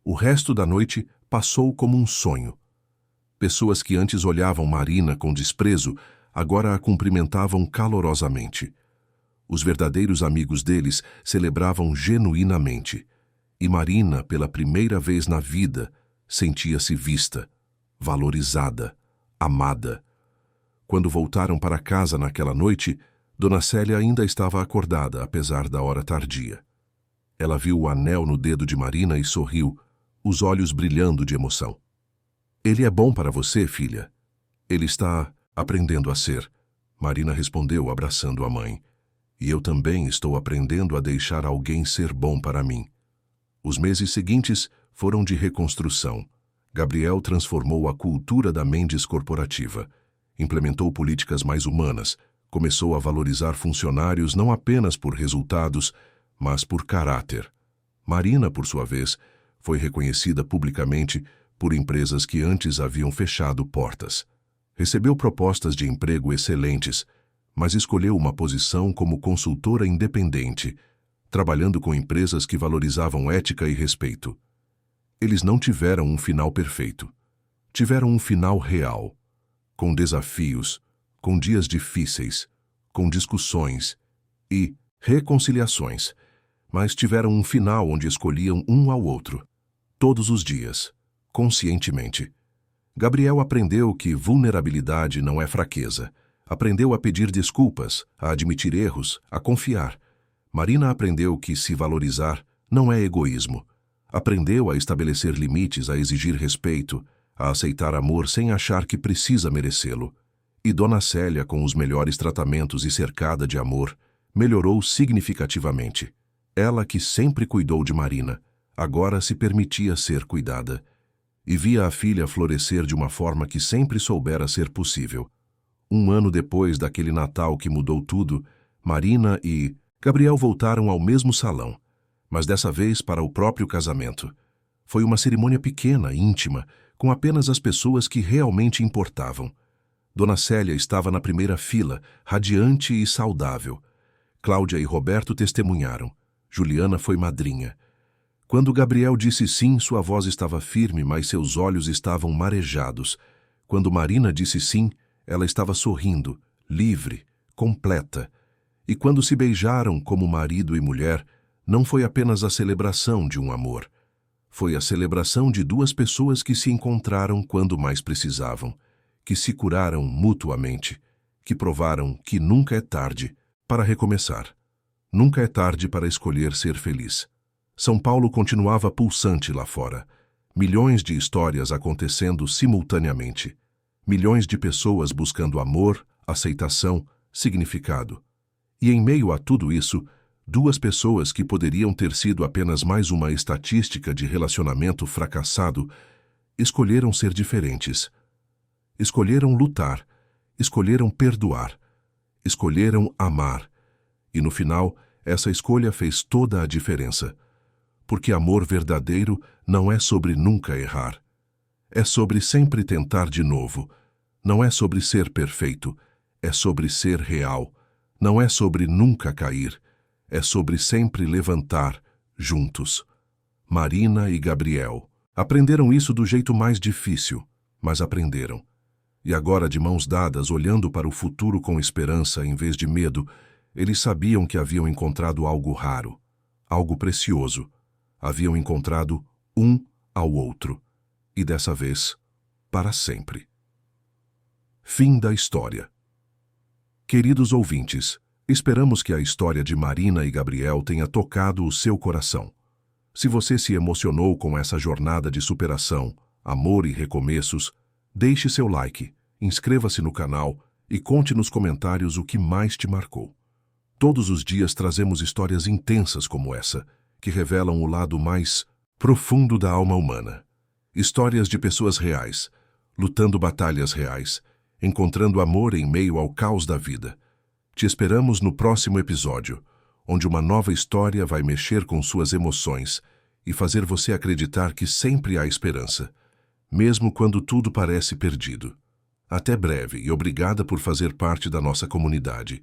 O resto da noite passou como um sonho. Pessoas que antes olhavam Marina com desprezo, agora a cumprimentavam calorosamente. Os verdadeiros amigos deles celebravam genuinamente. E Marina, pela primeira vez na vida, sentia-se vista, valorizada, amada. Quando voltaram para casa naquela noite, Dona Célia ainda estava acordada, apesar da hora tardia. Ela viu o anel no dedo de Marina e sorriu, os olhos brilhando de emoção. Ele é bom para você, filha. Ele está aprendendo a ser. Marina respondeu, abraçando a mãe. E eu também estou aprendendo a deixar alguém ser bom para mim. Os meses seguintes foram de reconstrução. Gabriel transformou a cultura da Mendes corporativa. Implementou políticas mais humanas. Começou a valorizar funcionários não apenas por resultados, mas por caráter. Marina, por sua vez, foi reconhecida publicamente por empresas que antes haviam fechado portas. Recebeu propostas de emprego excelentes, mas escolheu uma posição como consultora independente, trabalhando com empresas que valorizavam ética e respeito. Eles não tiveram um final perfeito. Tiveram um final real, com desafios, com dias difíceis, com discussões e reconciliações, mas tiveram um final onde escolhiam um ao outro, todos os dias, conscientemente. Gabriel aprendeu que vulnerabilidade não é fraqueza. Aprendeu a pedir desculpas, a admitir erros, a confiar. Marina aprendeu que se valorizar não é egoísmo. Aprendeu a estabelecer limites, a exigir respeito, a aceitar amor sem achar que precisa merecê-lo. E Dona Célia, com os melhores tratamentos e cercada de amor, melhorou significativamente. Ela, que sempre cuidou de Marina, agora se permitia ser cuidada. E via a filha florescer de uma forma que sempre soubera ser possível. 1 ano depois daquele Natal que mudou tudo, Marina e Gabriel voltaram ao mesmo salão, mas dessa vez para o próprio casamento. Foi uma cerimônia pequena, íntima, com apenas as pessoas que realmente importavam. Dona Célia estava na primeira fila, radiante e saudável. Cláudia e Roberto testemunharam. Juliana foi madrinha. Quando Gabriel disse sim, sua voz estava firme, mas seus olhos estavam marejados. Quando Marina disse sim, ela estava sorrindo, livre, completa. E quando se beijaram como marido e mulher, não foi apenas a celebração de um amor. Foi a celebração de 2 pessoas que se encontraram quando mais precisavam, que se curaram mutuamente, que provaram que nunca é tarde para recomeçar. Nunca é tarde para escolher ser feliz. São Paulo continuava pulsante lá fora. Milhões de histórias acontecendo simultaneamente. Milhões de pessoas buscando amor, aceitação, significado. E em meio a tudo isso, duas pessoas que poderiam ter sido apenas mais uma estatística de relacionamento fracassado, escolheram ser diferentes. Escolheram lutar, escolheram perdoar, escolheram amar. E no final, essa escolha fez toda a diferença. Porque amor verdadeiro não é sobre nunca errar. É sobre sempre tentar de novo. Não é sobre ser perfeito. É sobre ser real. Não é sobre nunca cair. É sobre sempre levantar, juntos. Marina e Gabriel aprenderam isso do jeito mais difícil, mas aprenderam. E agora, de mãos dadas, olhando para o futuro com esperança em vez de medo, eles sabiam que haviam encontrado algo raro, algo precioso. Haviam encontrado um ao outro. E dessa vez, para sempre. Fim da história. Queridos ouvintes, esperamos que a história de Marina e Gabriel tenha tocado o seu coração. Se você se emocionou com essa jornada de superação, amor e recomeços, deixe seu like, inscreva-se no canal e conte nos comentários o que mais te marcou. Todos os dias trazemos histórias intensas como essa, que revelam o lado mais profundo da alma humana. Histórias de pessoas reais, lutando batalhas reais, encontrando amor em meio ao caos da vida. Te esperamos no próximo episódio, onde uma nova história vai mexer com suas emoções e fazer você acreditar que sempre há esperança, mesmo quando tudo parece perdido. Até breve e obrigada por fazer parte da nossa comunidade.